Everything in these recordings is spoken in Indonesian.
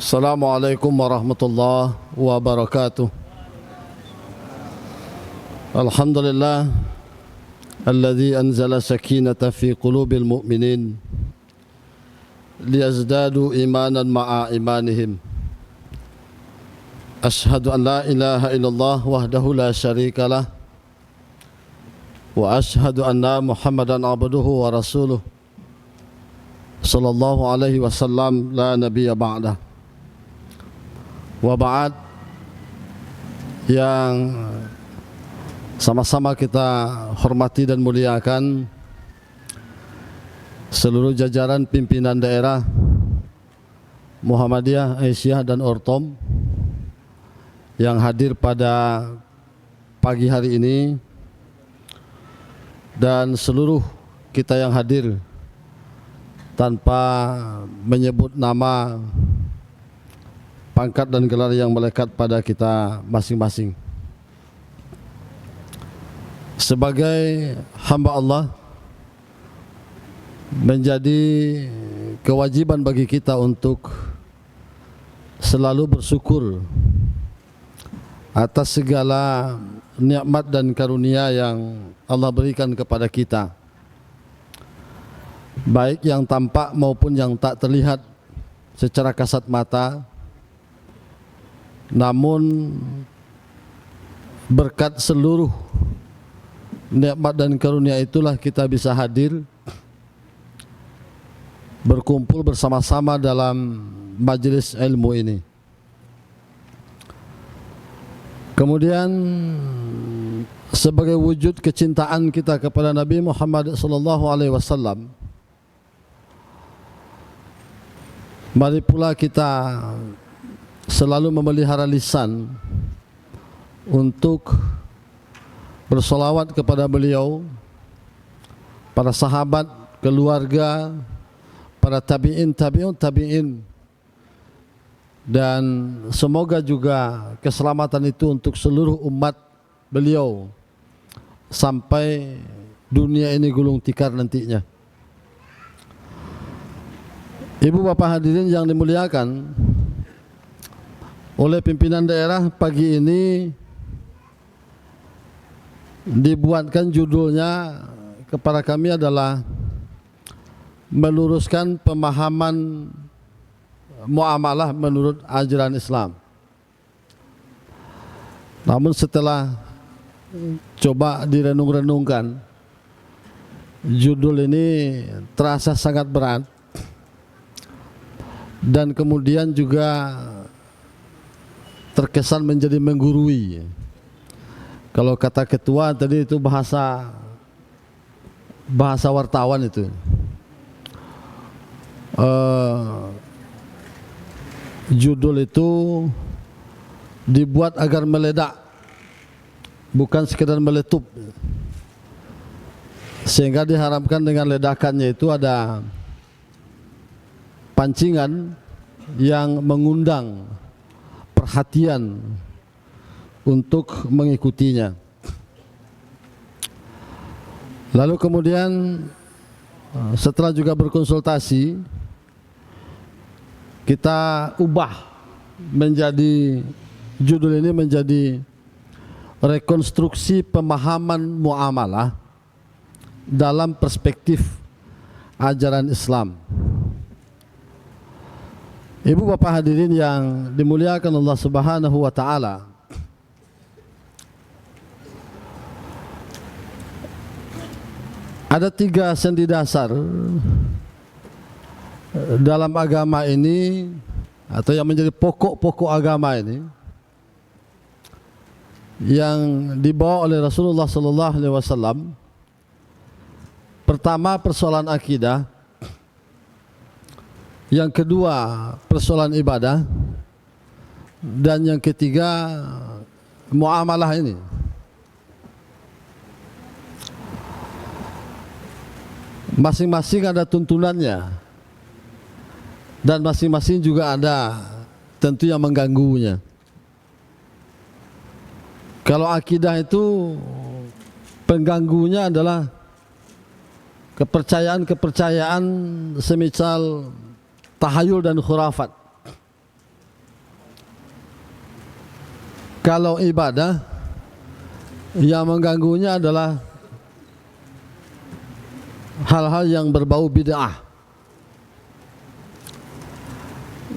Assalamualaikum warahmatullahi wabarakatuh. Alhamdulillah alladzi anzala sakinata fi qulubil mu'minin liyazdadu imanan ma'a imanihim. Ashhadu an la ilaha illallah wahdahu la syarikalah wa ashhadu anna Muhammadan abduhu wa rasuluh sallallahu alaihi wasallam la nabiyya ba'dah. Wa ba'd, yang sama-sama kita hormati dan muliakan seluruh jajaran pimpinan daerah Muhammadiyah, Aisyah dan Ortom yang hadir pada pagi hari ini, dan seluruh kita yang hadir tanpa menyebut nama, pangkat dan gelar yang melekat pada kita masing-masing. Sebagai hamba Allah, menjadi kewajiban bagi kita untuk selalu bersyukur atas segala nikmat dan karunia yang Allah berikan kepada kita, baik yang tampak maupun yang tak terlihat secara kasat mata. Namun berkat seluruh nikmat dan karunia itulah kita bisa hadir berkumpul bersama-sama dalam majelis ilmu ini. Kemudian sebagai wujud kecintaan kita kepada Nabi Muhammad SAW, mari pula kita selalu memelihara lisan untuk bersolawat kepada beliau, para sahabat, keluarga, para tabi'in, dan semoga juga keselamatan itu untuk seluruh umat beliau sampai dunia ini gulung tikar nantinya. Ibu bapak hadirin yang dimuliakan oleh pimpinan daerah, pagi ini dibuatkan judulnya kepada kami adalah meluruskan pemahaman muamalah menurut ajaran Islam. Namun setelah coba direnung-renungkan, judul ini terasa sangat berat dan kemudian juga terkesan menjadi menggurui. Kalau kata ketua tadi itu bahasa wartawan itu. Judul itu dibuat agar meledak, bukan sekedar meletup. Sehingga diharapkan dengan ledakannya itu ada pancingan yang mengundang perhatian untuk mengikutinya. Lalu kemudian setelah juga berkonsultasi, kita ubah menjadi judul ini menjadi rekonstruksi pemahaman muamalah dalam perspektif ajaran Islam. Ibu bapak hadirin yang dimuliakan Allah Subhanahu wa taala, ada 3 sendi dasar dalam agama ini, atau yang menjadi pokok-pokok agama ini, yang dibawa oleh Rasulullah SAW. Pertama, persoalan akidah. Yang kedua, persoalan ibadah. Dan yang ketiga, muamalah ini. Masing-masing ada tuntunannya, dan masing-masing juga ada tentu yang mengganggunya. Kalau akidah itu pengganggunya adalah kepercayaan-kepercayaan semisal tahayul dan khurafat. kalau ibadah yang mengganggunya adalah hal-hal yang berbau bid'ah.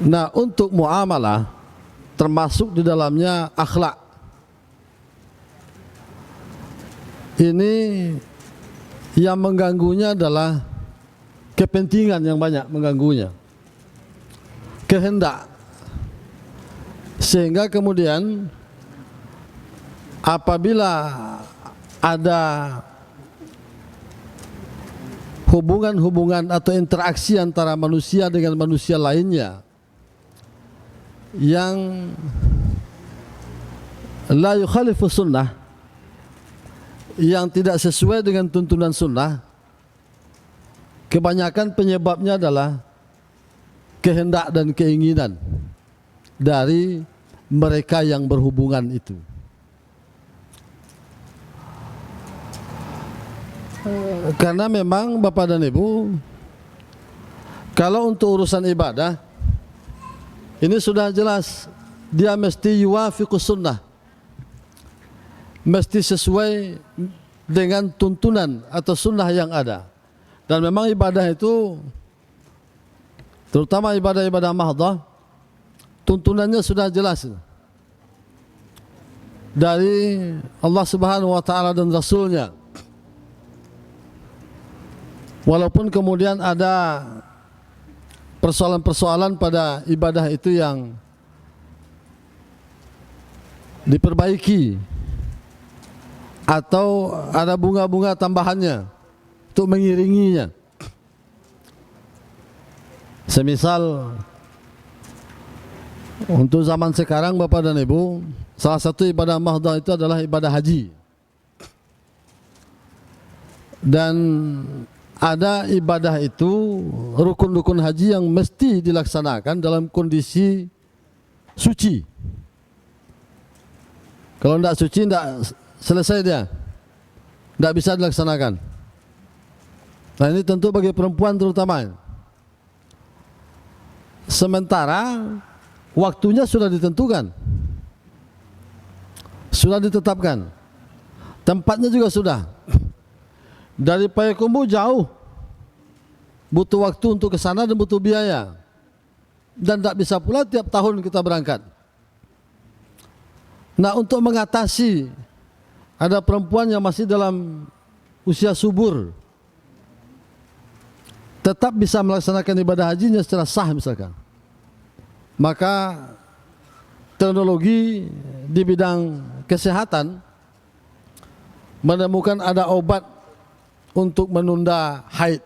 Nah, untuk muamalah termasuk di dalamnya akhlak. Ini yang mengganggunya adalah kepentingan yang banyak mengganggunya, kehendak, sehingga kemudian apabila ada hubungan-hubungan atau interaksi antara manusia dengan manusia lainnya yang la yukhalifu sunnah, yang tidak sesuai dengan tuntunan sunnah, kebanyakan penyebabnya adalah kehendak dan keinginan dari mereka yang berhubungan itu. Karena memang Bapak dan Ibu, kalau untuk urusan ibadah ini sudah jelas, dia mesti yuwafiqus sunnah, mesti sesuai dengan tuntunan atau sunnah yang ada. Dan memang ibadah itu, terutama ibadah-ibadah mahdhah, tuntunannya sudah jelas dari Allah Subhanahu wa taala dan Rasulnya. Walaupun kemudian ada persoalan-persoalan pada ibadah itu yang diperbaiki atau ada bunga-bunga tambahannya untuk mengiringinya. Semisal untuk zaman sekarang Bapak dan Ibu, salah satu ibadah mahdhah itu adalah ibadah haji. Dan ada ibadah itu, rukun-rukun haji yang mesti dilaksanakan dalam kondisi suci. Kalau tidak suci, tidak selesai dia, tidak bisa dilaksanakan. Nah, ini tentu bagi perempuan terutama. Sementara waktunya sudah ditentukan, sudah ditetapkan, tempatnya juga sudah. Dari Payakumbuh jauh, butuh waktu untuk ke sana dan butuh biaya, dan tidak bisa pula tiap tahun kita berangkat. Nah, untuk mengatasi ada perempuan yang masih dalam usia subur, tetap bisa melaksanakan ibadah hajinya secara sah misalkan, maka teknologi di bidang kesehatan menemukan ada obat untuk menunda haid.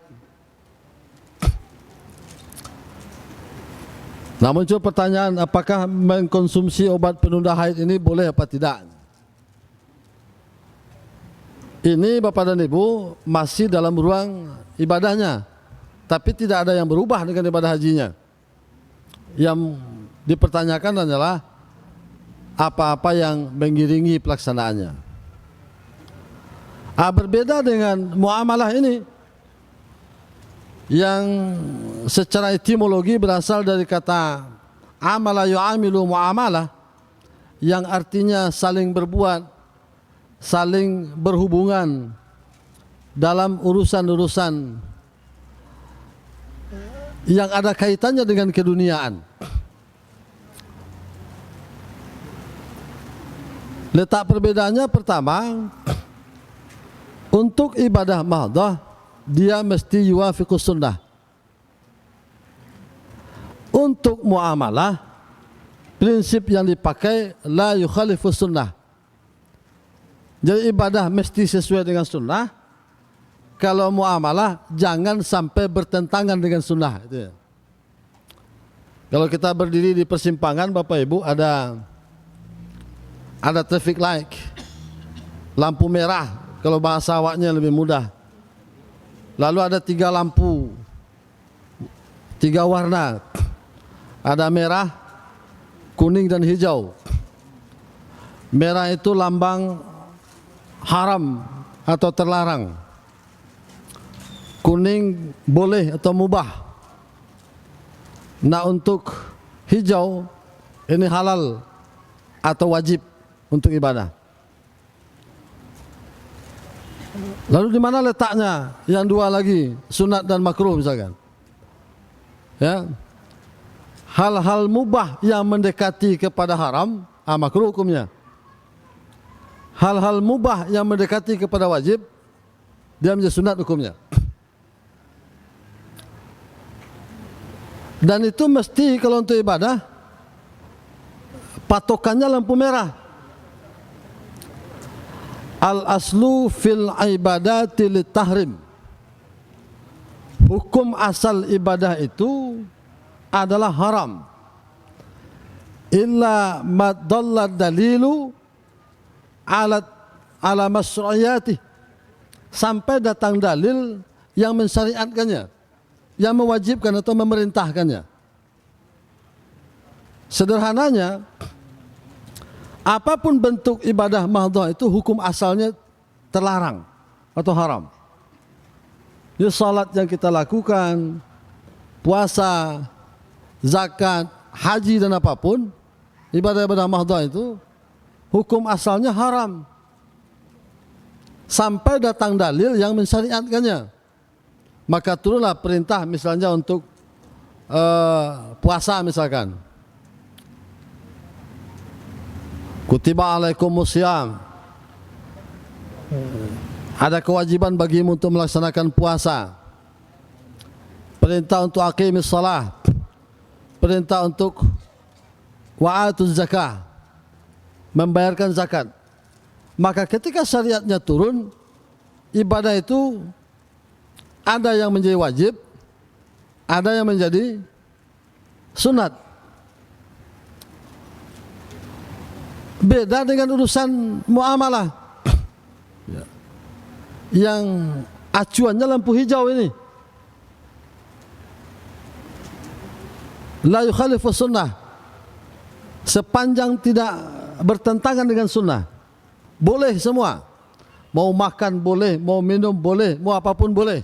Nah, muncul pertanyaan, apakah mengkonsumsi obat penunda haid ini boleh apa tidak? Ini Bapak dan Ibu masih dalam ruang ibadahnya, tapi tidak ada yang berubah dengan ibadah hajinya. Yang dipertanyakan adalah apa-apa yang mengiringi pelaksanaannya. Berbeda dengan muamalah ini yang secara etimologi berasal dari kata amala yu'amilu muamalah, yang artinya saling berbuat, saling berhubungan dalam urusan-urusan yang ada kaitannya dengan keduniaan. Letak perbedaannya pertama, untuk ibadah mahdhah dia mesti yuwafiqus sunnah. Untuk muamalah, prinsip yang dipakai la yukhalifus sunnah. Jadi ibadah mesti sesuai dengan sunnah. Kalau muamalah jangan sampai bertentangan dengan sunnah. Itu ya. Kalau kita berdiri di persimpangan Bapak Ibu, ada traffic light, lampu merah, kalau bahasa awaknya lebih mudah. Lalu ada 3 lampu, 3 warna, ada merah, kuning dan hijau. Merah itu lambang haram atau terlarang, kuning boleh atau mubah. Nah, untuk hijau ini halal atau wajib. untuk ibadah. Lalu di mana letaknya yang dua lagi, sunat dan makruh misalkan? Ya. Hal-hal mubah yang mendekati kepada haram, makruh hukumnya. Hal-hal mubah yang mendekati kepada wajib, dia menjadi sunat hukumnya. Dan itu mesti kalau untuk ibadah, patokannya lampu merah. Al-aslu fil ibadati litahrim. Hukum asal ibadah itu adalah haram. Illa madalla dalilu ala masru'iyati. Sampai datang dalil yang mensyariatkannya, yang mewajibkan atau memerintahkannya. Sederhananya, apapun bentuk ibadah mahdhah itu hukum asalnya terlarang atau haram. Ya, salat yang kita lakukan, puasa, zakat, haji dan apapun ibadah-ibadah mahdhah itu hukum asalnya haram sampai datang dalil yang mensyariatkannya. Maka turunlah perintah misalnya untuk puasa misalkan. Kutiba alaikumusiyam. Ada kewajiban bagimu untuk melaksanakan puasa. Perintah untuk aqimis salah. Perintah untuk wa'atuz zakah. Membayarkan zakat. Maka ketika syariatnya turun, ibadah itu ada yang menjadi wajib, ada yang menjadi sunat. Beda dengan urusan muamalah yang acuannya lampu hijau ini. La yukhalifu sunnah, sepanjang tidak bertentangan dengan sunnah, boleh semua. Mau makan boleh, mau minum boleh, mau apapun boleh.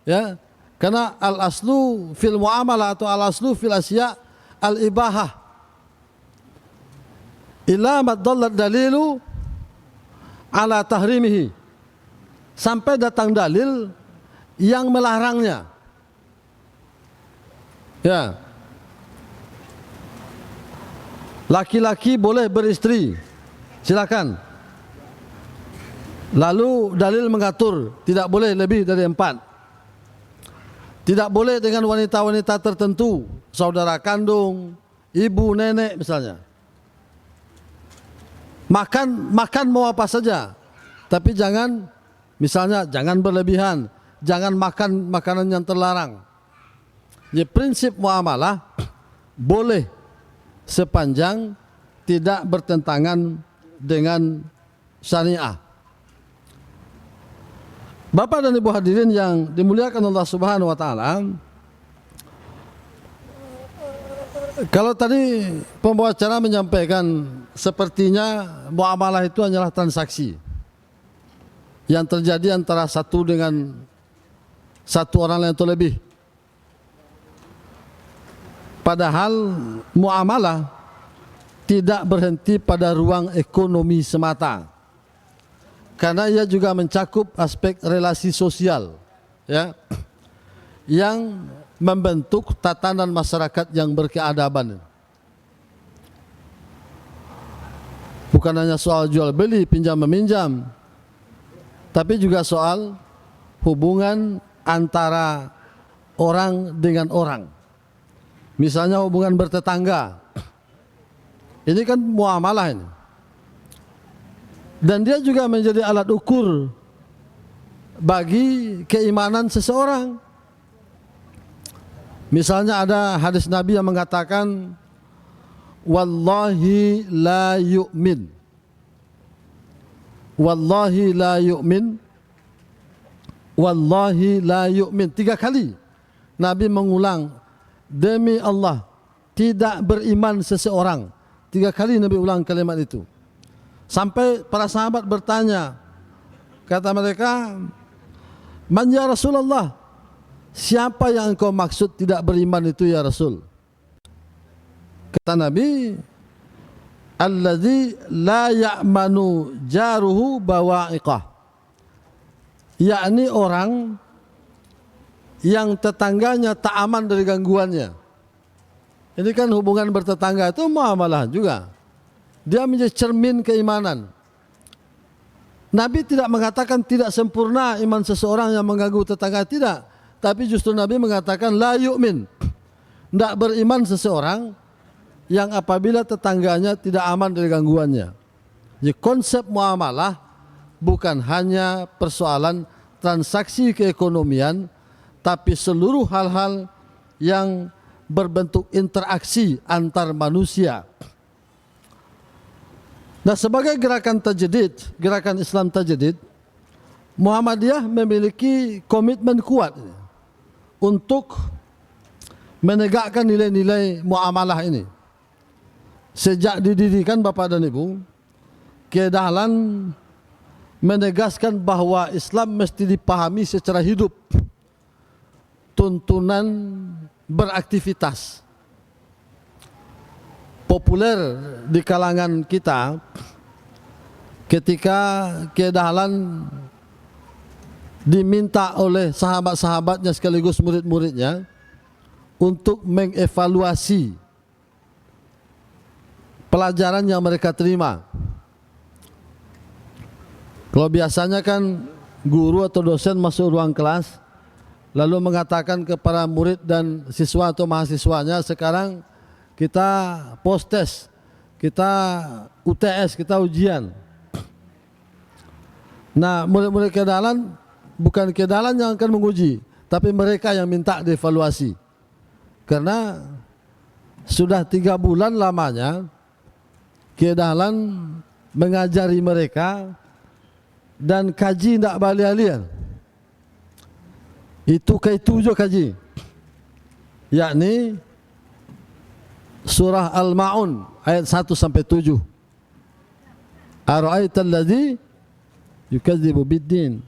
Ya, karena al-aslu fil muamalah atau al-aslu fil asya al-ibahah. Illa madallat dalilu ala tahrimihi. Sampai datang dalil yang melarangnya. Ya. Laki-laki boleh beristri, silakan. Lalu dalil mengatur tidak boleh lebih dari 4. Tidak boleh dengan wanita-wanita tertentu, saudara kandung, ibu, nenek misalnya. Makan mau apa saja, tapi jangan, misalnya jangan berlebihan, jangan makan makanan yang terlarang. Jadi prinsip muamalah boleh sepanjang tidak bertentangan dengan syariah. Bapak dan Ibu hadirin yang dimuliakan Allah Subhanahu wa taala, kalau tadi pembawa acara menyampaikan sepertinya muamalah itu hanyalah transaksi yang terjadi antara satu dengan satu orang lain atau lebih. Padahal muamalah tidak berhenti pada ruang ekonomi semata. Karena ia juga mencakup aspek relasi sosial, ya, yang membentuk tatanan masyarakat yang berkeadaban. Bukan hanya soal jual beli, pinjam meminjam, tapi juga soal hubungan antara orang dengan orang. Misalnya hubungan bertetangga. Ini kan muamalah ini. Dan dia juga menjadi alat ukur bagi keimanan seseorang. Misalnya ada hadis Nabi yang mengatakan, wallahi la yu'min, wallahi la yu'min, wallahi la yu'min. 3 kali Nabi mengulang, demi Allah tidak beriman seseorang. 3 kali Nabi ulang kalimat itu. Sampai para sahabat bertanya, kata mereka, man ya Rasulullah, siapa yang engkau maksud tidak beriman itu ya Rasul? Kata Nabi, alladzi la ya'manu jaruhu bawa'iqah, yakni orang yang tetangganya tak aman dari gangguannya. Ini kan hubungan bertetangga itu muamalah juga. Dia menjadi cermin keimanan. Nabi tidak mengatakan tidak sempurna iman seseorang yang mengganggu tetangga, tidak. Tapi justru Nabi mengatakan la yu'min, tidak beriman seseorang yang apabila tetangganya tidak aman dari gangguannya. Jadi konsep muamalah bukan hanya persoalan transaksi keekonomian, tapi seluruh hal-hal yang berbentuk interaksi antar manusia. Nah, sebagai gerakan tajdid, gerakan Islam tajdid, Muhammadiyah memiliki komitmen kuat untuk menegakkan nilai-nilai muamalah ini. Sejak didirikan Bapak dan Ibu, Kiai Dahlan menegaskan bahwa Islam mesti dipahami secara hidup, tuntunan beraktivitas. Populer di kalangan kita ketika Kiai Dahlan diminta oleh sahabat-sahabatnya sekaligus murid-muridnya untuk mengevaluasi pelajaran yang mereka terima. Kalau biasanya kan guru atau dosen masuk ruang kelas lalu mengatakan kepada murid dan siswa atau mahasiswanya, sekarang kita post test, kita UTS, kita ujian. Nah, murid-murid Kiai Dahlan, bukan Kiai Dahlan yang akan menguji, tapi mereka yang minta dievaluasi. Karena sudah 3 bulan lamanya Kiai Dahlan mengajari mereka dan kaji tidak balik-balik. Itu ke-7 kaji, yakni surah Al-Ma'un ayat 1 sampai 7. Ara'aital ladzi yukadzibu bid-din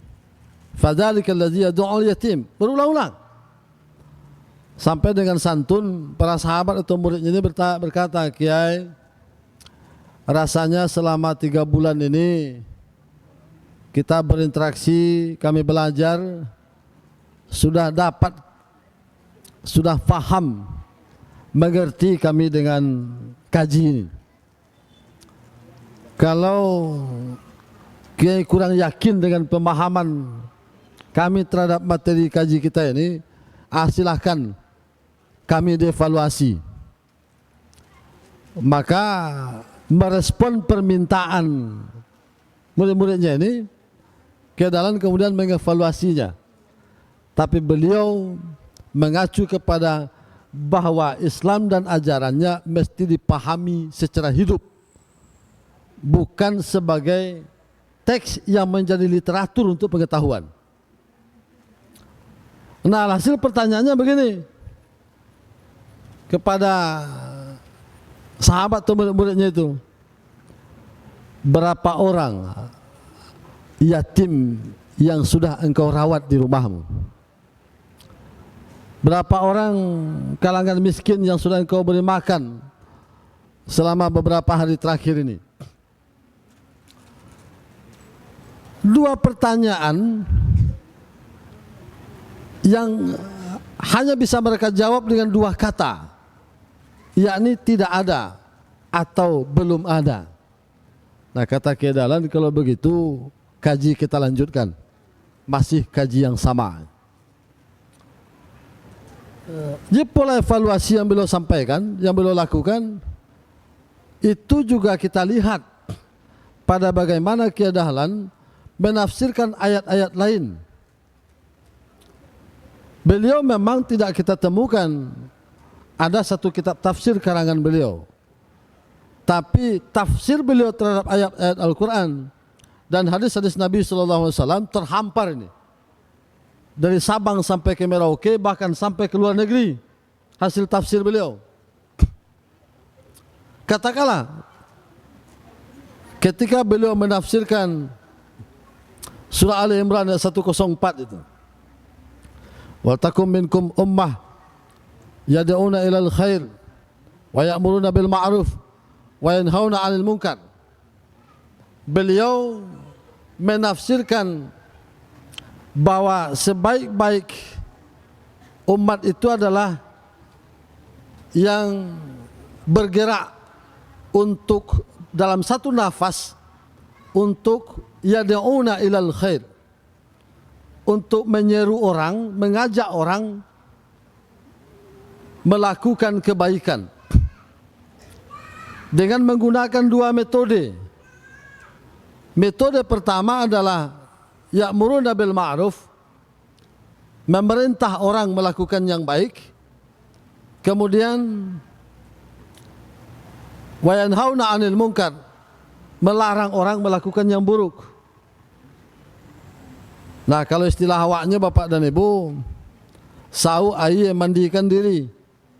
fadzalikal ladzi yad'ul yatim. Berulang-ulang sampai dengan santun para sahabat atau muridnya ini berkata, Kiai, rasanya selama 3 bulan ini kita berinteraksi, kami belajar, sudah faham, mengerti kami dengan kaji ini. Kalau Kiai kurang yakin dengan pemahaman kami terhadap materi kaji kita ini, silahkan kami dievaluasi. Maka merespon permintaan murid-muridnya ini, Kiai Dahlan kemudian mengevaluasinya. Tapi beliau mengacu kepada bahwa Islam dan ajarannya mesti dipahami secara hidup, bukan sebagai teks yang menjadi literatur untuk pengetahuan. Nah, hasil pertanyaannya begini kepada sahabat atau murid-muridnya itu, berapa orang yatim yang sudah engkau rawat di rumahmu? Berapa orang kalangan miskin yang sudah engkau beri makan selama beberapa hari terakhir ini? 2 pertanyaan yang hanya bisa mereka jawab dengan 2 kata, yakni tidak ada atau belum ada. Nah, kata Kiai Dahlan, kalau begitu kaji kita lanjutkan, masih kaji yang sama. Jadi pola evaluasi yang beliau sampaikan, yang beliau lakukan, itu juga kita lihat pada bagaimana Kiai Dahlan menafsirkan ayat-ayat lain. Beliau memang tidak kita temukan ada satu kitab tafsir karangan beliau, tapi tafsir beliau terhadap ayat-ayat Al-Quran dan hadis-hadis Nabi SAW terhampar ini. Dari Sabang sampai ke Merauke, bahkan sampai ke luar negeri, hasil tafsir beliau. Katakanlah ketika beliau menafsirkan surah Ali Imran ayat 104 itu, wa takum minkum ummah yad'una ilal khair wa ya'muruna bil ma'ruf wa yanhauna 'anil munkar. Beliau menafsirkan bahwa sebaik-baik umat itu adalah yang bergerak untuk dalam satu nafas untuk yad'una ilal khair, untuk menyeru orang, mengajak orang melakukan kebaikan dengan menggunakan dua metode. Metode pertama adalah ya'muruna bil ma'ruf, memerintah orang melakukan yang baik. Kemudian wa yanhauna 'anil munkar, melarang orang melakukan yang buruk. Nah, kalau istilah awaknya Bapak dan Ibu, sau air mandikan diri.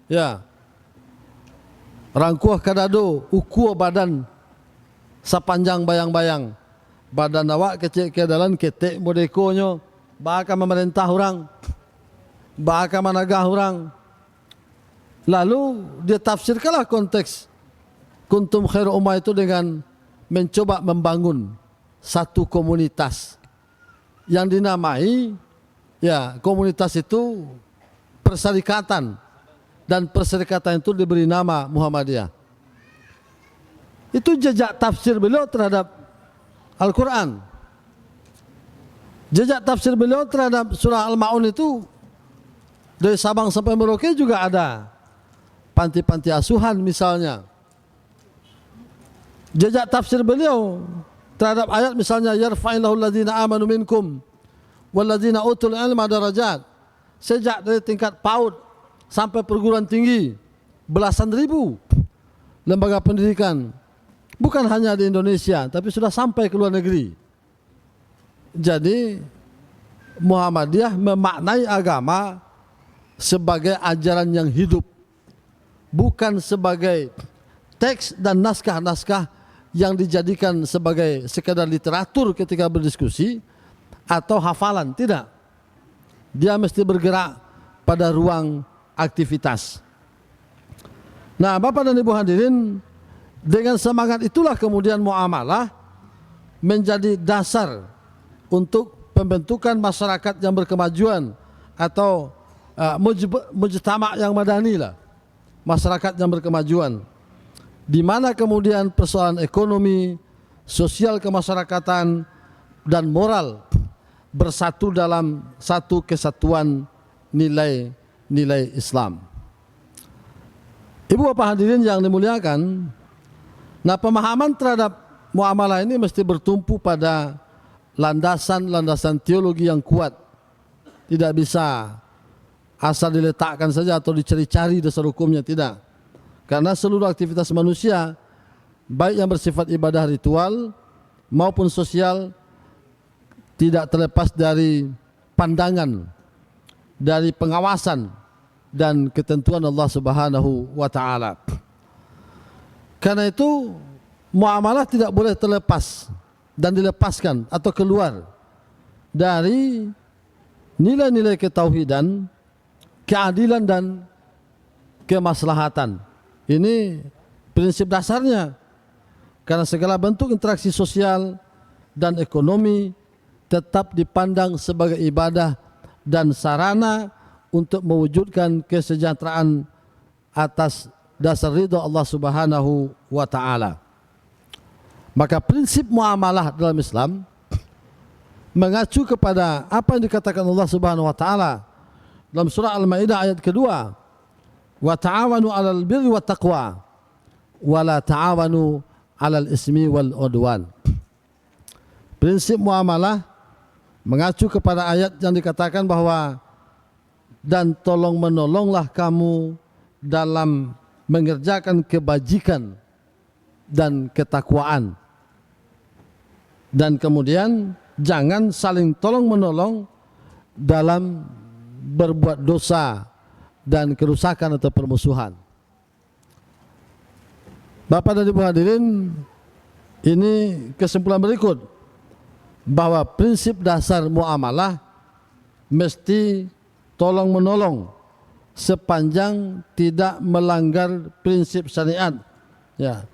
Ya. Rangkuh kadado, ukur badan sepanjang bayang-bayang. Badan awak kecil ke dalam ketek modekonya, bakal memerintah orang, bakal menagah orang. Lalu dia tafsirkanlah konteks kuntum khairu ummah itu dengan mencoba membangun satu komunitas yang dinamai, ya, komunitas itu perserikatan, dan perserikatan itu diberi nama Muhammadiyah. Itu jejak tafsir beliau terhadap Al-Quran. Jejak tafsir beliau terhadap surah Al-Ma'un itu dari Sabang sampai Merauke juga ada panti-panti asuhan misalnya. Jejak tafsir beliau terhadap ayat misalnya yarfa'illahu alladhina amanu minkum walladhina utul ilma darajat, sejak dari tingkat PAUD sampai perguruan tinggi, belasan ribu lembaga pendidikan, bukan hanya di Indonesia tapi sudah sampai ke luar negeri. Jadi Muhammadiyah memaknai agama sebagai ajaran yang hidup, bukan sebagai teks dan naskah-naskah yang dijadikan sebagai sekadar literatur ketika berdiskusi atau hafalan. Tidak. Dia mesti bergerak pada ruang aktivitas. Nah, Bapak dan Ibu hadirin, dengan semangat itulah kemudian muamalah menjadi dasar untuk pembentukan masyarakat yang berkemajuan atau mujtama' yang madani lah, masyarakat yang berkemajuan, di mana kemudian persoalan ekonomi, sosial kemasyarakatan, dan moral bersatu dalam satu kesatuan nilai-nilai Islam. Ibu bapak hadirin yang dimuliakan, nah pemahaman terhadap muamalah ini mesti bertumpu pada landasan-landasan teologi yang kuat. Tidak bisa asal diletakkan saja atau dicari-cari dasar hukumnya, tidak. Karena seluruh aktivitas manusia, baik yang bersifat ibadah ritual maupun sosial, tidak terlepas dari pandangan, dari pengawasan dan ketentuan Allah Subhanahu wa taala. Karena itu muamalah tidak boleh terlepas dan dilepaskan atau keluar dari nilai-nilai ketauhidan, keadilan dan kemaslahatan. Ini prinsip dasarnya. Karena segala bentuk interaksi sosial dan ekonomi tetap dipandang sebagai ibadah dan sarana untuk mewujudkan kesejahteraan atas dasar ridha Allah Subhanahu wa taala. Maka prinsip muamalah dalam Islam mengacu kepada apa yang dikatakan Allah Subhanahu wa taala dalam surah Al-Maidah ayat kedua, wa ta'awanu 'alal birri wat taqwa wa la ta'awanu 'alal ismi wal udwan. Prinsip muamalah mengacu kepada ayat yang dikatakan bahwa dan tolong menolonglah kamu dalam mengerjakan kebajikan dan ketakwaan. Dan kemudian jangan saling tolong menolong dalam berbuat dosa dan kerusakan atau permusuhan. Bapak dan Ibu hadirin, ini kesimpulan berikut bahwa prinsip dasar muamalah mesti tolong menolong sepanjang tidak melanggar prinsip syariat, ya,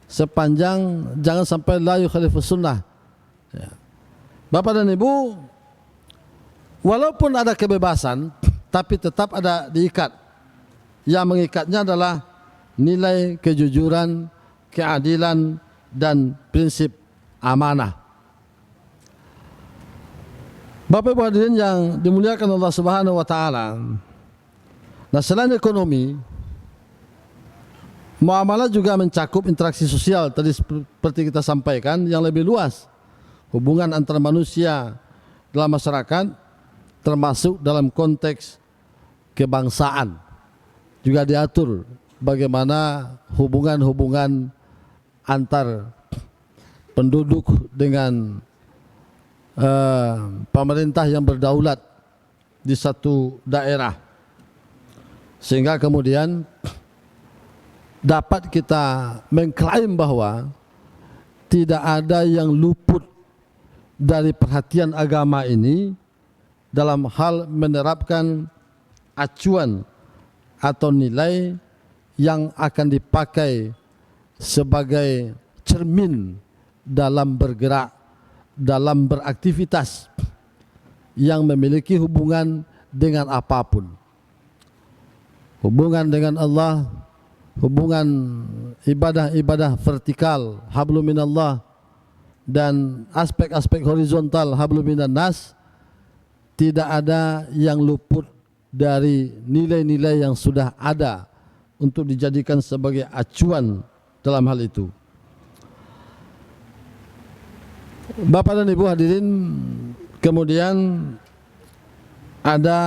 sepanjang jangan sampai la yukhalifus sunnah. Ya. Bapak dan Ibu, walaupun ada kebebasan, tapi tetap ada diikat. Yang mengikatnya adalah nilai kejujuran, keadilan, dan prinsip amanah. Bapak Ibu hadirin yang dimuliakan Allah Subhanahu wa taala. Nah, selain ekonomi, muamalah juga mencakup interaksi sosial tadi seperti kita sampaikan yang lebih luas. Hubungan antar manusia dalam masyarakat termasuk dalam konteks kebangsaan. Juga diatur bagaimana hubungan-hubungan antar penduduk dengan pemerintah yang berdaulat di satu daerah, sehingga kemudian dapat kita mengklaim bahwa tidak ada yang luput dari perhatian agama ini dalam hal menerapkan acuan atau nilai yang akan dipakai sebagai cermin dalam bergerak, dalam beraktivitas yang memiliki hubungan dengan apapun. Hubungan dengan Allah, hubungan ibadah-ibadah vertikal, hablum minallah, dan aspek-aspek horizontal, hablum minan nas, tidak ada yang luput dari nilai-nilai yang sudah ada untuk dijadikan sebagai acuan dalam hal itu. Bapak dan Ibu hadirin, kemudian ada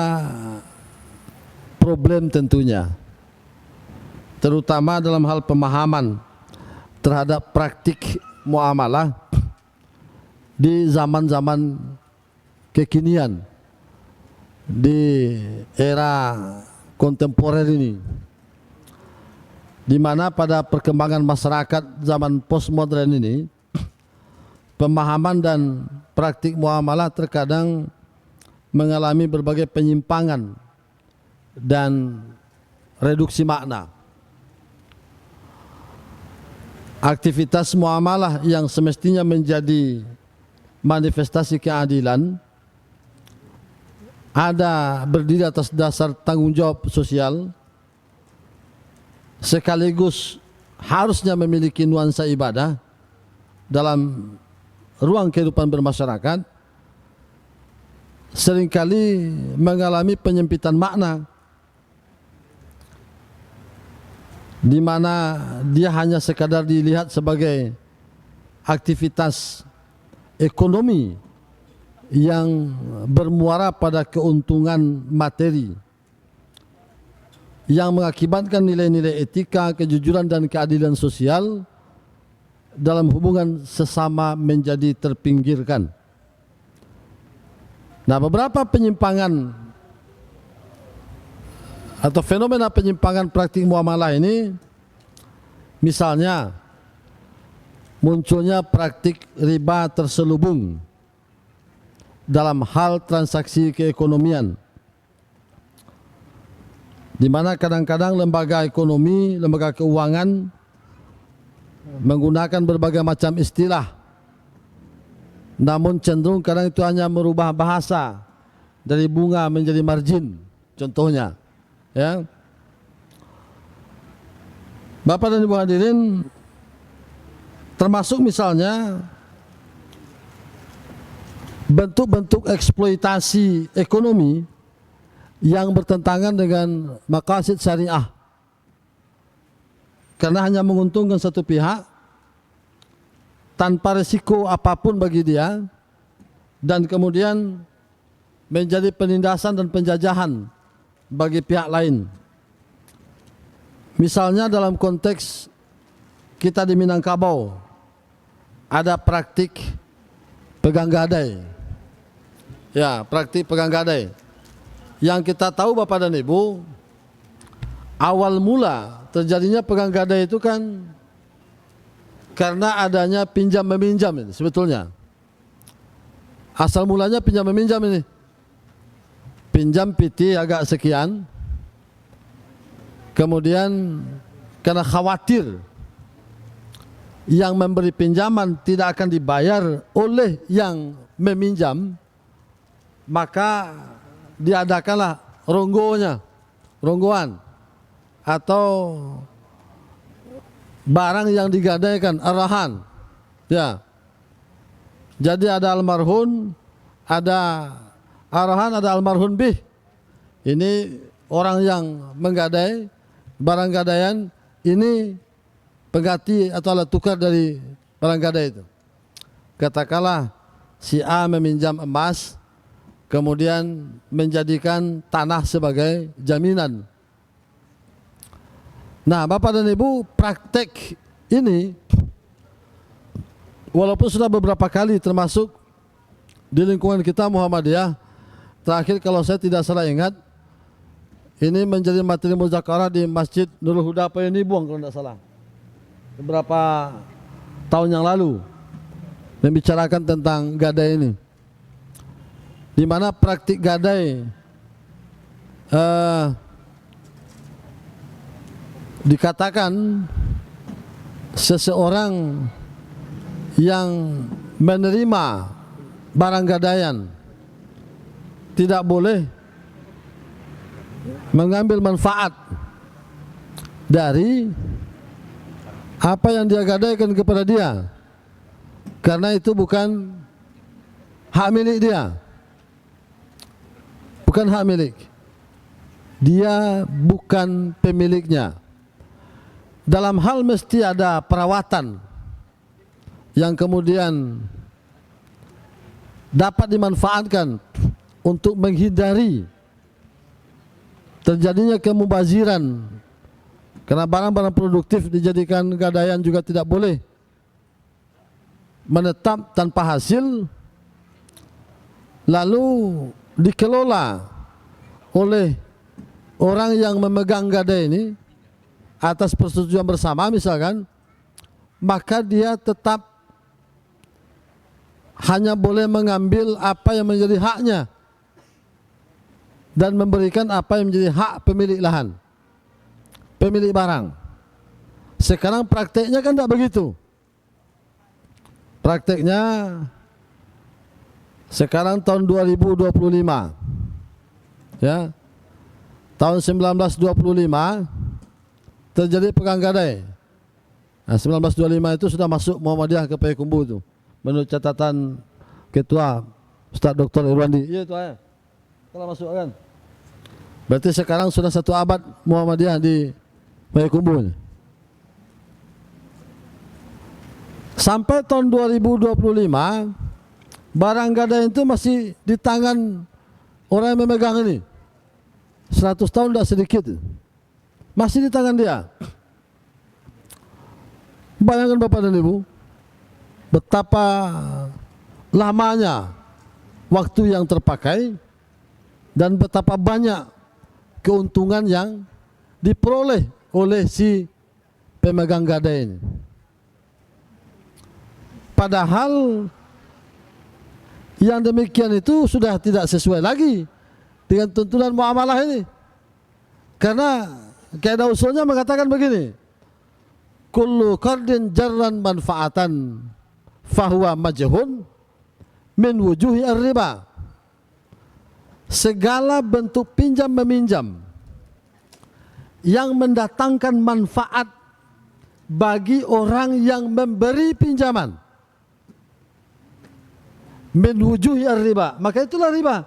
problem tentunya, terutama dalam hal pemahaman terhadap praktik muamalah di zaman-zaman kekinian, di era kontemporer ini, di mana pada perkembangan masyarakat zaman postmodern ini, pemahaman dan praktik muamalah terkadang mengalami berbagai penyimpangan dan reduksi makna. Aktivitas muamalah yang semestinya menjadi manifestasi keadilan, ada berdiri atas dasar tanggung jawab sosial, sekaligus harusnya memiliki nuansa ibadah dalam ruang kehidupan bermasyarakat, seringkali mengalami penyempitan makna, di mana dia hanya sekadar dilihat sebagai aktivitas ekonomi yang bermuara pada keuntungan materi, yang mengakibatkan nilai-nilai etika, kejujuran, dan keadilan sosial dalam hubungan sesama menjadi terpinggirkan. Nah, beberapa penyimpangan atau fenomena penyimpangan praktik muamalah ini, misalnya munculnya praktik riba terselubung dalam hal transaksi keekonomian, di mana kadang-kadang lembaga ekonomi, lembaga keuangan menggunakan berbagai macam istilah, namun cenderung kadang itu hanya merubah bahasa dari bunga menjadi margin, contohnya, ya. Bapak dan Ibu hadirin, termasuk misalnya bentuk-bentuk eksploitasi ekonomi yang bertentangan dengan maqasid syariah, karena hanya menguntungkan satu pihak tanpa risiko apapun bagi dia, dan kemudian menjadi penindasan dan penjajahan bagi pihak lain. Misalnya dalam konteks kita di Minangkabau ada praktik pegang gadai, ya, praktik pegang gadai yang kita tahu Bapak dan Ibu, awal mula terjadinya pegang gadai itu kan karena adanya pinjam meminjam ini sebetulnya. Asal mulanya pinjam meminjam ini. Pinjam PT agak sekian. Kemudian karena khawatir yang memberi pinjaman tidak akan dibayar oleh yang meminjam, maka diadakanlah ronggoan atau barang yang digadaikan, arahan. Ya. Jadi ada almarhun, ada arahan, ada almarhun bih. Ini orang yang menggadai barang gadaian, ini pengganti atau alat tukar dari barang gadai itu. Katakanlah si A meminjam emas, kemudian menjadikan tanah sebagai jaminan. Nah, Bapak dan Ibu, praktek ini walaupun sudah beberapa kali termasuk di lingkungan kita Muhammadiyah, terakhir kalau saya tidak salah ingat, ini menjadi materi muzakarah di Masjid Nurul Huda Payunibuang kalau tidak salah, beberapa tahun yang lalu, membicarakan tentang gadai ini, di mana praktik gadai dikatakan seseorang yang menerima barang gadaian tidak boleh mengambil manfaat dari apa yang dia gadaikan kepada dia, karena itu bukan hak milik dia, bukan hak milik dia, bukan pemiliknya. Dalam hal mesti ada perawatan yang kemudian dapat dimanfaatkan untuk menghindari terjadinya kemubaziran, karena barang-barang produktif dijadikan gadaian juga tidak boleh menetap tanpa hasil lalu dikelola oleh orang yang memegang gadai ini atas persetujuan bersama misalkan, maka dia tetap hanya boleh mengambil apa yang menjadi haknya dan memberikan apa yang menjadi hak pemilik lahan, pemilik barang. Sekarang prakteknya kan tidak begitu. Prakteknya sekarang tahun 2025, ya, tahun 1925 terjadi pegang gadai. Nah, 1925 itu sudah masuk Muhammadiyah ke Payakumbuh itu, menurut catatan Ketua Ustaz Dr. Irwandi. Iya itu ya, telah masuk kan. Berarti sekarang sudah 1 abad Muhammadiyah di Payakumbuh. Sampai tahun 2025 barang gadai itu masih di tangan orang yang memegang ini. 100 tahun tidak sedikit, masih di tangan dia. Bayangkan Bapak dan Ibu, betapa lamanya waktu yang terpakai dan betapa banyak keuntungan yang diperoleh oleh si pemegang gadai ini. Padahal yang demikian itu sudah tidak sesuai lagi dengan tuntunan muamalah ini, karena kaidah usulnya mengatakan begini: kullu qardin jarran manfaatan fahuwa majhun min wujuhi ar-riba. Segala bentuk pinjam meminjam yang mendatangkan manfaat bagi orang yang memberi pinjaman, min wujuhi ar-riba, maka itulah riba.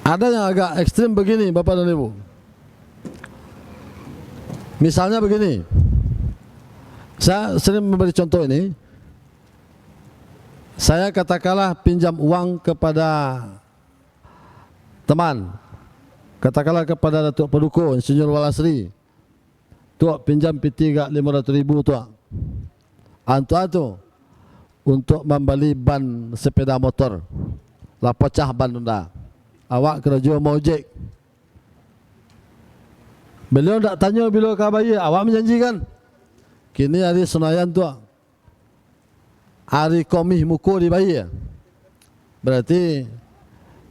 Ada yang agak ekstrim begini Bapak dan Ibu. Misalnya begini, saya sering memberi contoh ini. Saya katakanlah pinjam uang kepada teman, katakanlah kepada Datuk Paduko Insinyur Walasri, tuak pinjam P3 500,000 tuak, antu untuk membeli ban sepeda motor, lah pecah ban unda, awak kena jual mojek. Beliau tak tanya bila kau bayar, awak menjanjikan. Kini hari Senayan tu, hari komih muko dibayar. Berarti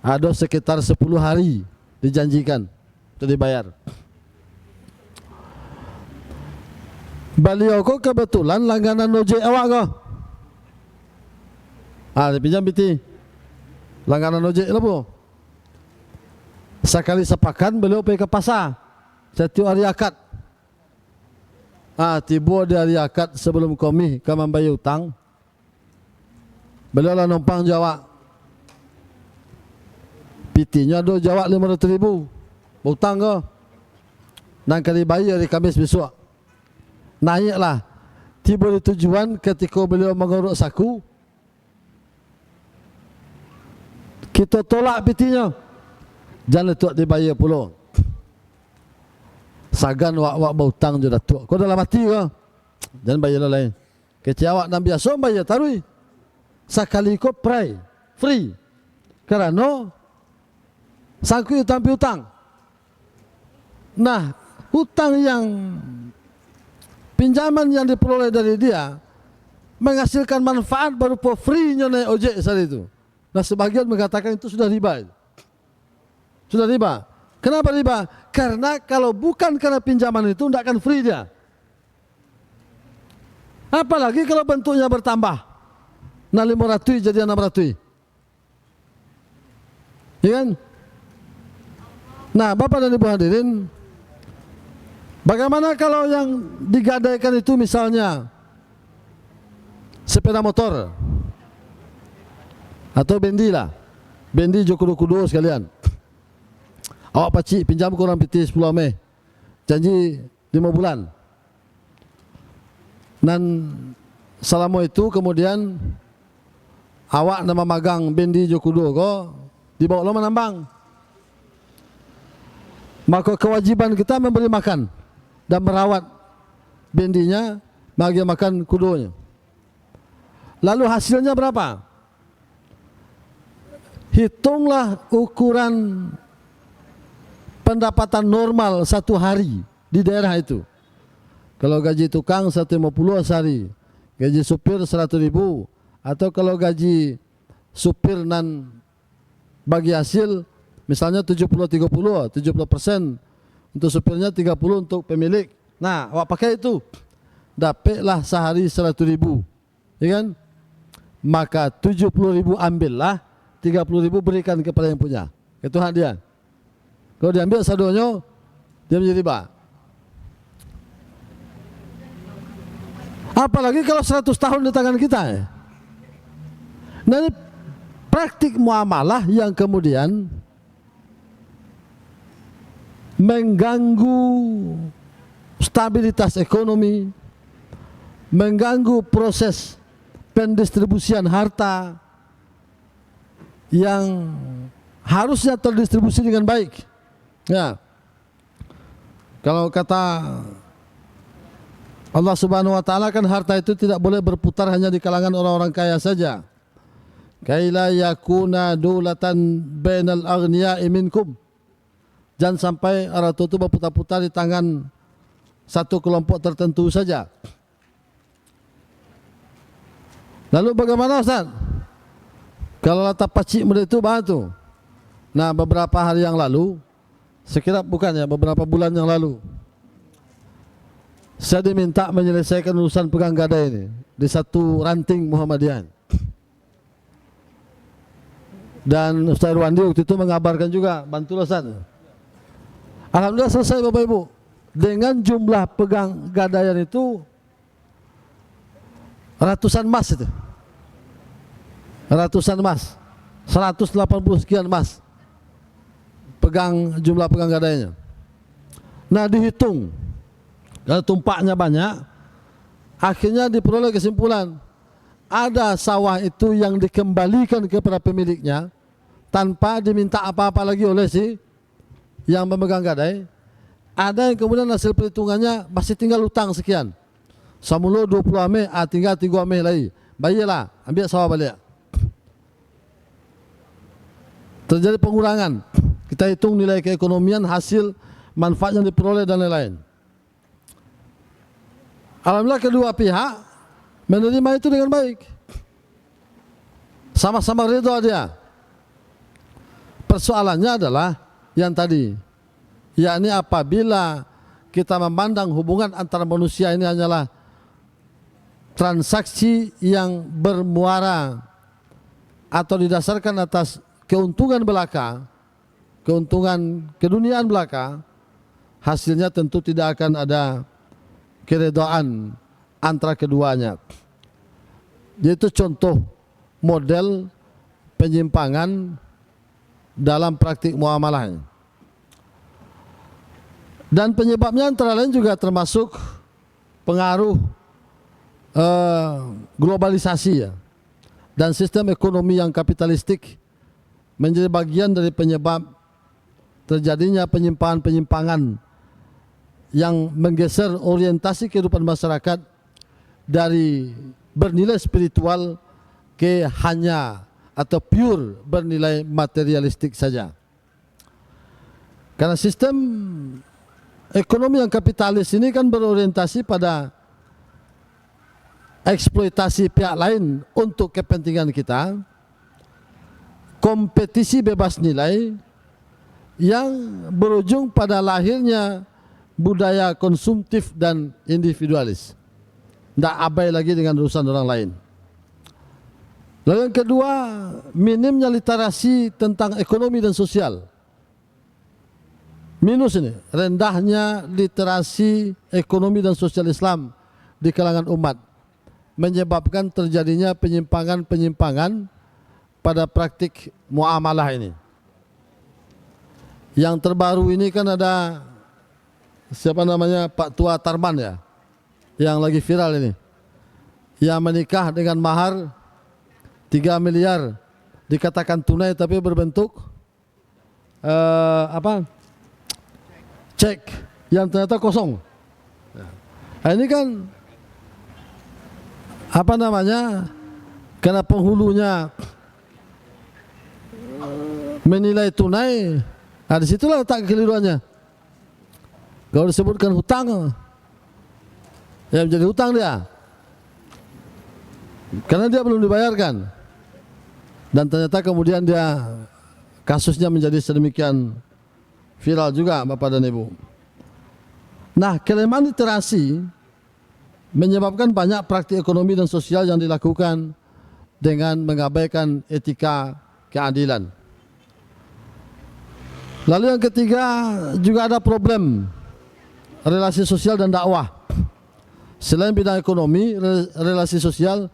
ada sekitar 10 hari dijanjikan untuk dibayar. beliau ko kebetulan langganan ojek awak ko. Dia pinjam biti langganan ojek lah bu. Sekali sepakan beliau pergi ke pasar setiap hari akad. Tiba di hari akad sebelum kami membayar hutang, beliau lah numpang jawab. Pitinya do jawab 500,000 hutang ko. Dan kali bayar hari Khamis besok. Naiklah. Tiba di tujuan ketika beliau mengurut saku, kita tolak pitinya. Jangan tuak dibayar pula. Sagan wak berhutang je dah tuak. Kau dalam mati ke? Jangan bayar lain. Kecil awak dan biasa bayar tarui. Sekali kau free. Kerana sangkut hutang piutang. Nah, hutang yang pinjaman yang diperoleh dari dia menghasilkan manfaat berupa free-nya naik ojek saat itu. Nah, sebagian mengatakan itu sudah riba. Sudah riba. Kenapa riba? Karena kalau bukan karena pinjaman itu tidak akan free dia. Apalagi kalau bentuknya bertambah. Nah 500 jadi 600. Ya kan? Nah, Bapak dan Ibu hadirin, bagaimana kalau yang digadaikan itu misalnya sepeda motor atau bendi lah, bendi jokudo-kudo sekalian. Awak pacik pinjam korang piti 10 Mei, janji 5 bulan. Dan selama itu kemudian awak nama magang bendi jokudo ko dibawa lo menambang. Maka kewajiban kita memberi makan dan merawat bendinya, bagi makan kudonya. Lalu hasilnya berapa? Hitunglah ukuran pendapatan normal satu hari di daerah itu. Kalau gaji tukang 150 sehari, gaji supir 100.000, atau kalau gaji supir nan bagi hasil misalnya 70-30, 70% untuk supirnya, 30 untuk pemilik. Nah, awak pakai itu, dapatlah sehari 100.000, ya kan? Maka 70.000 ambillah, 30.000 berikan kepada yang punya. Itu hak dia. Kalau diambil saldonya, dia menjadi riba. Apalagi kalau 100 tahun di tangan kita. Nah, ini praktik muamalah yang kemudian mengganggu stabilitas ekonomi, mengganggu proses pendistribusian harta yang harusnya terdistribusi dengan baik. Ya, kalau kata Allah Subhanahu Wa Taala kan harta itu tidak boleh berputar hanya di kalangan orang-orang kaya saja. Kaila yakuna dulatan bainal aghniya'i minkum. Jangan sampai harta itu berputar-putar di tangan satu kelompok tertentu saja. Lalu bagaimana Ustaz? Kalau lata pacik muda itu batu. Nah, beberapa hari yang lalu, sekira bukannya beberapa bulan yang lalu, saya diminta menyelesaikan urusan pegang gadai ini di satu ranting Muhammadiyah. Dan Ustaz Irwandi waktu itu mengabarkan juga, bantulah Ustaz. Alhamdulillah selesai Bapak Ibu. Dengan jumlah pegang gadaian itu ratusan emas itu. Ratusan emas. 180 sekian emas. Jumlah pegang gadaiannya. Nah, dihitung. Kalau tumpaknya banyak, akhirnya diperoleh kesimpulan ada sawah itu yang dikembalikan kepada pemiliknya tanpa diminta apa-apa lagi oleh si yang memegang gadai. Ada yang kemudian hasil perhitungannya masih tinggal utang sekian. Semula 20 ame, tinggal 3 ame lagi. Bayarlah, ambil sawah balik. Terjadi pengurangan. Kita hitung nilai keekonomian, hasil manfaat yang diperoleh dan lain-lain. Alhamdulillah kedua pihak menerima itu dengan baik. Sama-sama ridha dia. Persoalannya adalah yang tadi, yakni apabila kita memandang hubungan antara manusia ini hanyalah transaksi yang bermuara atau didasarkan atas keuntungan belaka, keuntungan keduniaan belaka, hasilnya tentu tidak akan ada keredaan antara keduanya. Itu contoh model penyimpangan dalam praktik muamalah. Dan penyebabnya antara lain juga termasuk pengaruh globalisasi ya, dan sistem ekonomi yang kapitalistik menjadi bagian dari penyebab terjadinya penyimpangan-penyimpangan yang menggeser orientasi kehidupan masyarakat dari bernilai spiritual ke hanya atau pure bernilai materialistik saja. Karena sistem ekonomi yang kapitalis ini kan berorientasi pada eksploitasi pihak lain untuk kepentingan kita, kompetisi bebas nilai yang berujung pada lahirnya budaya konsumtif dan individualis. Tidak abai lagi dengan urusan orang lain. Lalu yang kedua, minimnya literasi tentang ekonomi dan sosial. Minus ini, rendahnya literasi ekonomi dan sosial Islam di kalangan umat menyebabkan terjadinya penyimpangan-penyimpangan pada praktik muamalah ini. Yang terbaru ini kan ada siapa namanya, Pak Tua Tarman ya, yang lagi viral ini, yang menikah dengan mahar 3 miliar dikatakan tunai tapi berbentuk cek yang ternyata kosong. Nah, ini kan apa namanya, karena penghulunya menilai tunai, nah disitulah letak kekeliruannya. Kalau disebutkan hutang, ya menjadi hutang dia, karena dia belum dibayarkan, dan ternyata kemudian dia kasusnya menjadi sedemikian viral juga Bapak dan Ibu. Nah, kelemahan literasi menyebabkan banyak praktik ekonomi dan sosial yang dilakukan dengan mengabaikan etika keadilan. Lalu yang ketiga, juga ada problem relasi sosial dan dakwah. Selain bidang ekonomi, relasi sosial,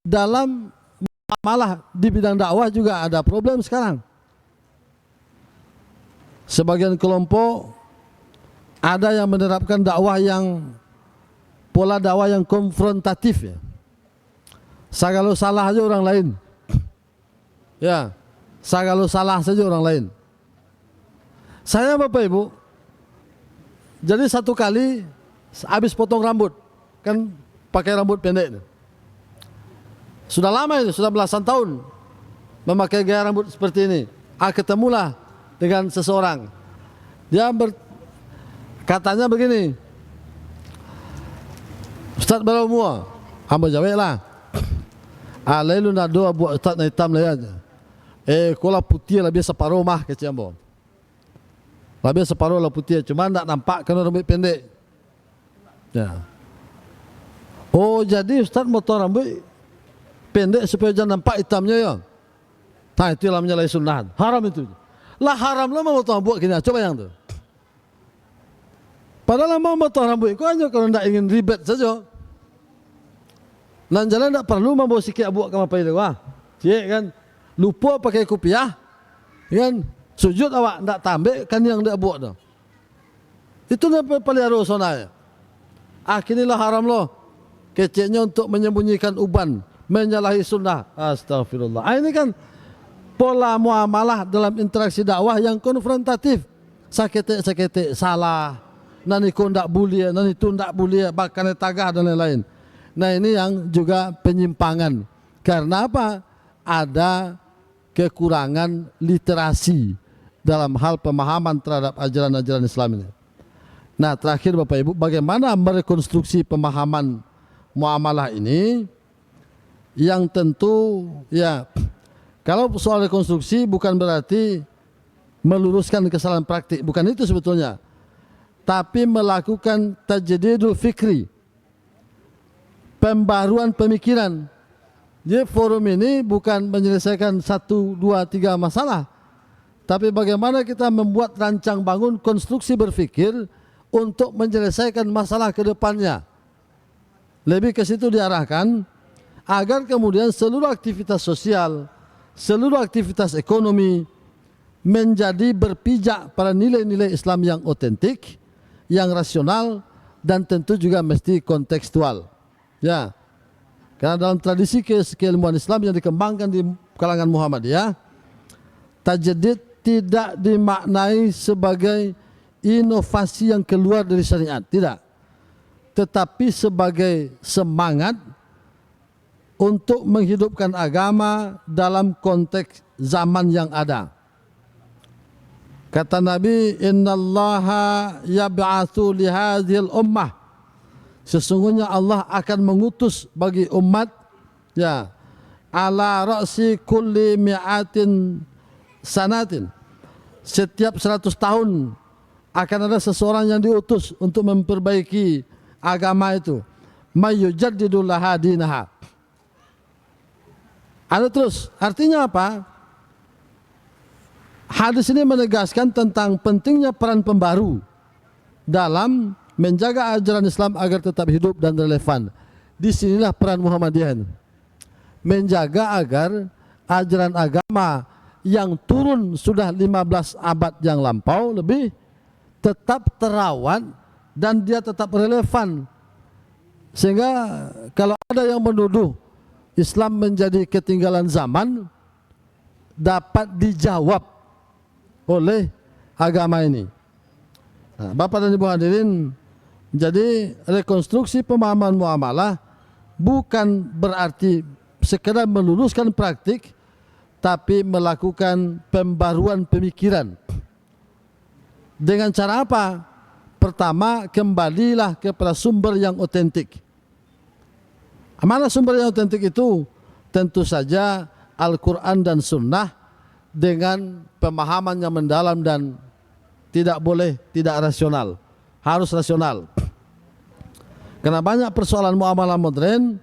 dalam malah di bidang dakwah juga ada problem sekarang. Sebagian kelompok ada yang menerapkan dakwah yang pola dakwah yang konfrontatif ya. Kalau salah aja orang lain. Ya, kalau salah saja orang lain. Saya Bapak Ibu, jadi satu kali habis potong rambut, kan pakai rambut pendek. Sudah lama itu, sudah belasan tahun memakai gaya rambut seperti ini. Ketemulah dengan seseorang. Dia katanya begini, Ustaz berapa umur? Hamba jawab lah. Alailu na doa buat Ustaz na hitam lah ya. Kola putih lah biasa separuh mah kecil ambo. Lah biasa separuh lah putih, cuma tak nampak kerana rambut pendek. Ya. Oh jadi Ustaz potong rambut pendek supaya jangan nampak hitamnya ya. Nah itu yang namanya lain sunnah. Haram itu. Lah haram lah mau potong rambut kini. Coba yang tu. Padahal mau potong rambut, kau hanya kalau tidak ingin ribet saja. Dan jalan tidak perlu membawa sikit abu ke apa itu. Wah, cik kan lupa pakai kopiah, kan sujud awak tidak tambah kan yang tidak buat tu. Itu yang paling harus sonanya. Kinilah haram loh. Keceknya untuk menyembunyikan uban, menyalahi sunnah. Astagfirullah. Ini kan pola muamalah dalam interaksi dakwah yang konfrontatif. Sakit salah. Nani ko ndak boleh, nani tu ndak boleh, bahkan tagah dan lain-lain. Nah ini yang juga penyimpangan. Karena apa? Ada kekurangan literasi dalam hal pemahaman terhadap ajaran-ajaran Islam ini. Nah terakhir Bapak Ibu, bagaimana merekonstruksi pemahaman muamalah ini? Yang tentu ya, kalau soal rekonstruksi bukan berarti meluruskan kesalahan praktik, bukan itu sebetulnya. tapi melakukan tajdidul fikri, pembaruan pemikiran. Jadi forum ini bukan menyelesaikan 1, 2, 3 masalah, tapi bagaimana kita membuat rancang bangun konstruksi berpikir untuk menyelesaikan masalah ke depannya. Lebih ke situ diarahkan, agar kemudian seluruh aktivitas sosial, seluruh aktivitas ekonomi menjadi berpijak pada nilai-nilai Islam yang otentik, yang rasional, dan tentu juga mesti kontekstual. Ya, karena dalam tradisi keilmuan Islam yang dikembangkan di kalangan Muhammadiyah, tajdid tidak dimaknai sebagai inovasi yang keluar dari syariat, tidak, tetapi sebagai semangat untuk menghidupkan agama dalam konteks zaman yang ada. Kata Nabi, innallaha yab'atsu li hadhil ummah, sesungguhnya Allah akan mengutus bagi umat, ya, ala ra'si kulli mi'atin sanatin, setiap 100 tahun akan ada seseorang yang diutus untuk memperbaiki agama itu, mayyujaddidu laha dinaha. Ada terus, artinya apa? Hadis ini menegaskan tentang pentingnya peran pembaru dalam menjaga ajaran Islam agar tetap hidup dan relevan. Disinilah peran Muhammadiyah, menjaga agar ajaran agama yang turun sudah 15 abad yang lampau lebih tetap terawat dan dia tetap relevan. Sehingga kalau ada yang menuduh Islam menjadi ketinggalan zaman, dapat dijawab oleh agama ini. Nah, Bapak dan Ibu hadirin, jadi rekonstruksi pemahaman muamalah bukan berarti sekedar meluluskan praktik, tapi melakukan pembaruan pemikiran. Dengan cara apa? Pertama, kembalilah kepada sumber yang otentik. Mana sumber yang otentik itu? Tentu saja Al-Quran dan Sunnah dengan pemahaman yang mendalam dan tidak boleh tidak rasional, harus rasional. Karena banyak persoalan muamalah modern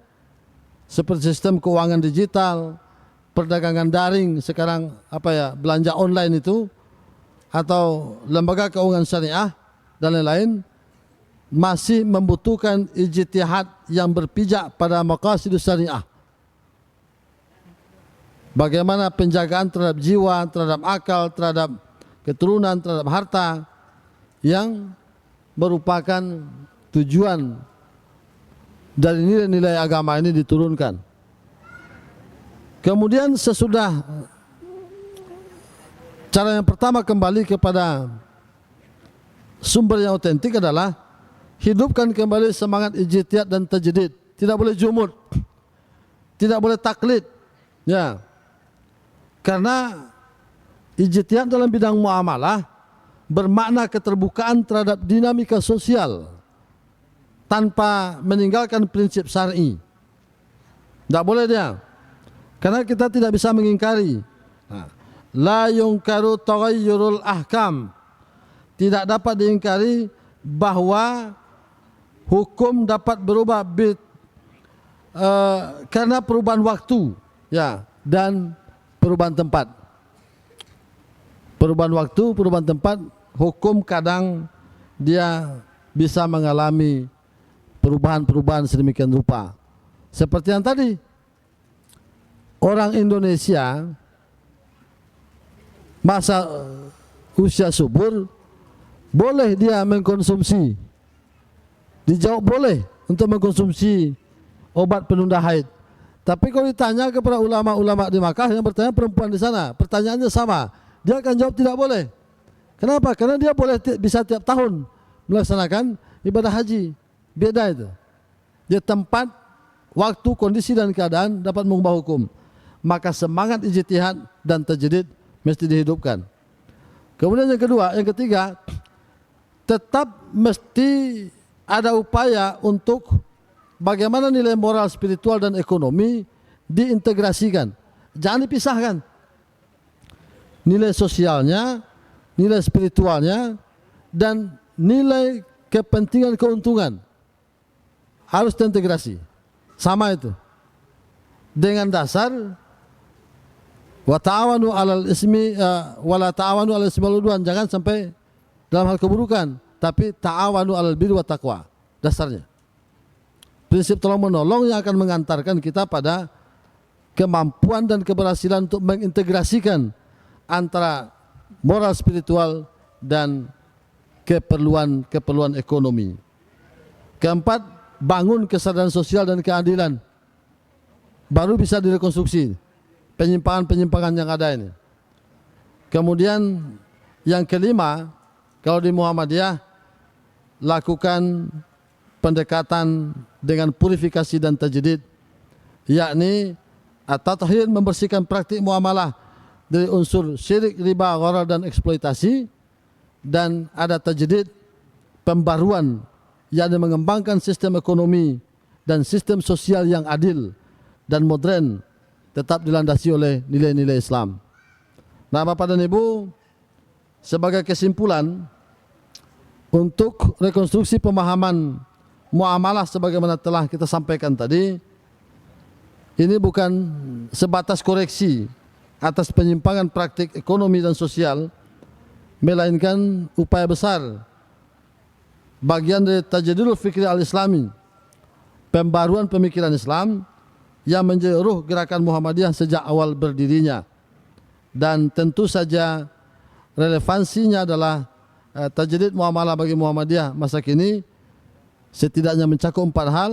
seperti sistem keuangan digital, perdagangan daring sekarang, belanja online itu, atau lembaga keuangan syariah dan lain-lain, masih membutuhkan ijtihad yang berpijak pada maqasidus syariah. Bagaimana penjagaan terhadap jiwa, terhadap akal, terhadap keturunan, terhadap harta yang merupakan tujuan dari nilai-nilai agama ini diturunkan. Kemudian sesudah cara yang pertama kembali kepada sumber yang otentik adalah hidupkan kembali semangat ijtihad dan tajdid. Tidak boleh jumud, tidak boleh taklid, ya. Karena ijtihad dalam bidang muamalah bermakna keterbukaan terhadap dinamika sosial tanpa meninggalkan prinsip syar'i. Tidak boleh dia. Karena kita tidak bisa mengingkari. La yungkaru taghayyurul ahkam. Tidak dapat diingkari bahwa hukum dapat berubah karena perubahan waktu, ya, dan perubahan tempat. Perubahan waktu, perubahan tempat, hukum kadang dia bisa mengalami perubahan-perubahan sedemikian rupa. Seperti yang tadi, orang Indonesia masa usia subur boleh dia mengkonsumsi, dijawab boleh untuk mengkonsumsi obat penunda haid. Tapi kalau ditanya kepada ulama-ulama di Makkah yang bertanya perempuan di sana, pertanyaannya sama, dia akan jawab tidak boleh. Kenapa? Karena dia boleh bisa tiap tahun melaksanakan ibadah haji. Beda itu. Dia tempat, waktu, kondisi dan keadaan dapat mengubah hukum. Maka semangat ijtihad dan tajdid mesti dihidupkan. Kemudian yang ketiga, tetap mesti ada upaya untuk bagaimana nilai moral, spiritual dan ekonomi diintegrasikan. Jangan dipisahkan. Nilai sosialnya, nilai spiritualnya, dan nilai kepentingan keuntungan harus terintegrasi. Sama itu. Dengan dasar wa ta'awanu 'alal ismi wa la ta'awanu 'alal ismi wal 'udwan, jangan sampai dalam hal keburukan, tapi ta'awanu 'alal birri wat taqwa. Dasarnya. Prinsip tolong menolong yang akan mengantarkan kita pada kemampuan dan keberhasilan untuk mengintegrasikan antara moral spiritual dan keperluan ekonomi. Keempat, bangun kesadaran sosial dan keadilan. Baru bisa direkonstruksi penyimpangan-penyimpangan yang ada ini. Kemudian yang kelima, kalau di Muhammadiyah, lakukan pendekatan dengan purifikasi dan tajdid, yakni at-tathhir, membersihkan praktik muamalah dari unsur syirik, riba, gharar dan eksploitasi, dan ada tajdid, pembaruan, yakni mengembangkan sistem ekonomi dan sistem sosial yang adil dan modern, tetap dilandasi oleh nilai-nilai Islam. Nah, Bapak dan Ibu, sebagai kesimpulan, untuk rekonstruksi pemahaman muamalah sebagaimana telah kita sampaikan tadi, ini bukan sebatas koreksi atas penyimpangan praktik ekonomi dan sosial, melainkan upaya besar bagian dari tajdidul fikri al-islami, pembaruan pemikiran Islam yang menjadi ruh gerakan Muhammadiyah sejak awal berdirinya. Dan tentu saja relevansinya adalah tajdid muamalah bagi Muhammadiyah masa kini setidaknya mencakup 4 hal.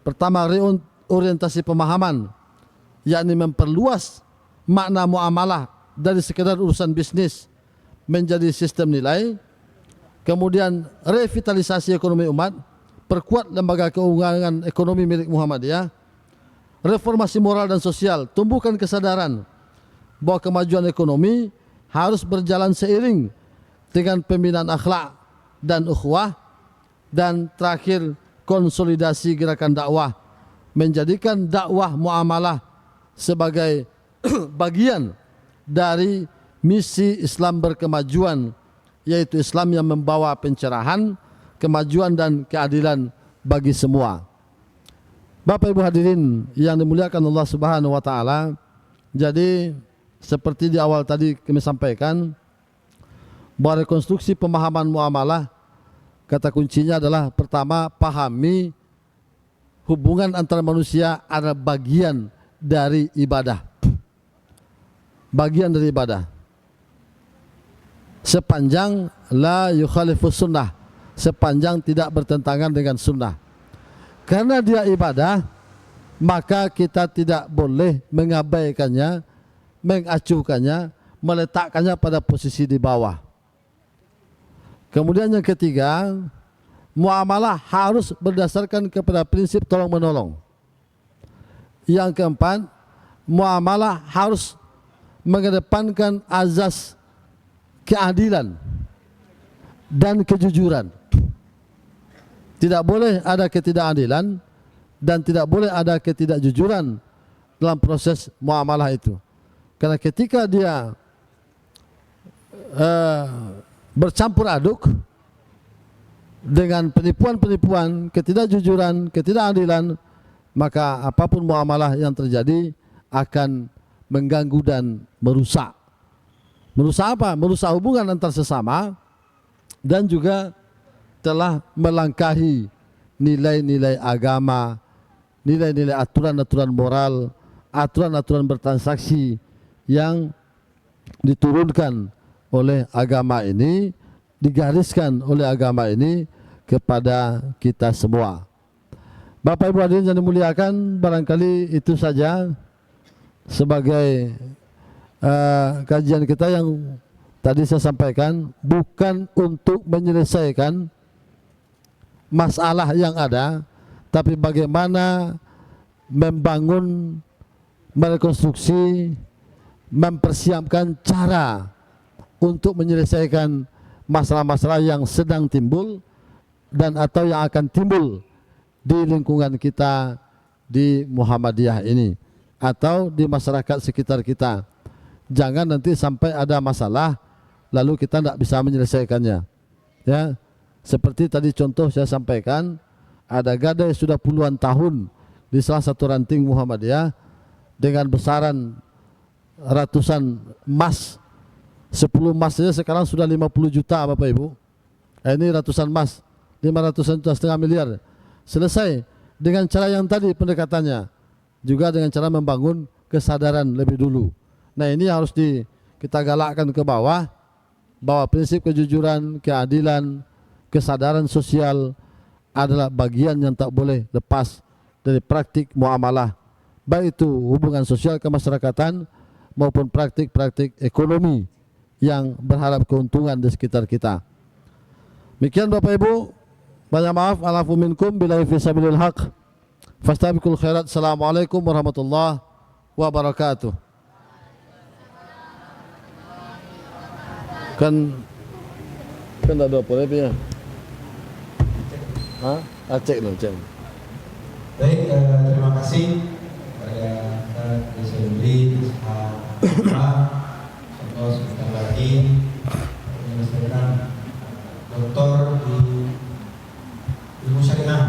Pertama, reorientasi pemahaman, yakni memperluas makna muamalah dari sekedar urusan bisnis menjadi sistem nilai. Kemudian revitalisasi ekonomi umat, perkuat lembaga keuangan ekonomi milik Muhammadiyah. Reformasi moral dan sosial, tumbuhkan kesadaran bahwa kemajuan ekonomi harus berjalan seiring dengan pembinaan akhlak dan ukhuwah. Dan terakhir, konsolidasi gerakan dakwah, menjadikan dakwah muamalah sebagai bagian dari misi Islam berkemajuan, yaitu Islam yang membawa pencerahan, kemajuan dan keadilan bagi semua. Bapak Ibu hadirin yang dimuliakan Allah Subhanahu wa taala, jadi seperti di awal tadi kami sampaikan bahwa rekonstruksi pemahaman muamalah, kata kuncinya adalah pertama, pahami hubungan antara manusia adalah bagian dari ibadah. Bagian dari ibadah. Sepanjang la yukhalifus sunnah, sepanjang tidak bertentangan dengan sunnah. Karena dia ibadah, maka kita tidak boleh mengabaikannya, mengacuhkannya, meletakkannya pada posisi di bawah. Kemudian yang ketiga, muamalah harus berdasarkan kepada prinsip tolong menolong. Yang keempat, muamalah harus mengedepankan azas keadilan dan kejujuran. Tidak boleh ada ketidakadilan dan tidak boleh ada ketidakjujuran dalam proses muamalah itu. Karena ketika dia bercampur aduk dengan penipuan-penipuan, ketidakjujuran, ketidakadilan, maka apapun muamalah yang terjadi akan mengganggu dan merusak. Merusak apa? Merusak hubungan antar sesama dan juga telah melangkahi nilai-nilai agama, nilai-nilai aturan-aturan moral, aturan-aturan bertransaksi yang diturunkan oleh agama ini, digariskan oleh agama ini kepada kita semua. Bapak Ibu hadirin yang dimuliakan, barangkali itu saja sebagai kajian kita yang tadi saya sampaikan, bukan untuk menyelesaikan masalah yang ada, tapi bagaimana membangun, merekonstruksi, mempersiapkan cara untuk menyelesaikan masalah-masalah yang sedang timbul dan atau yang akan timbul di lingkungan kita di Muhammadiyah ini atau di masyarakat sekitar kita. Jangan nanti sampai ada masalah lalu kita tidak bisa menyelesaikannya. Ya, Seperti tadi contoh saya sampaikan, ada gadai sudah puluhan tahun di salah satu ranting Muhammadiyah dengan besaran ratusan emas. 10 emas saja sekarang sudah 50 juta Bapak Ibu. Ini ratusan emas, 500 juta, setengah miliar. Selesai dengan cara yang tadi pendekatannya, juga dengan cara membangun kesadaran lebih dulu. Nah ini harus kita galakkan ke bawah, bahwa prinsip kejujuran, keadilan, kesadaran sosial adalah bagian yang tak boleh lepas dari praktik muamalah, baik itu hubungan sosial kemasyarakatan maupun praktik-praktik ekonomi yang berharap keuntungan di sekitar kita. Demikian Bapak Ibu, banyak maaf, alafu minkum billahi fi sabilil haq. Fastabiqul khairat. Assalamualaikum warahmatullahi wabarakatuh. Kan ada 20 lebih ya? Cek dong, cek. Baik, terima kasih kepada Pak Desembri, Pak Contoh sebentar lagi menyelesaikan doktor di ilmu syariah,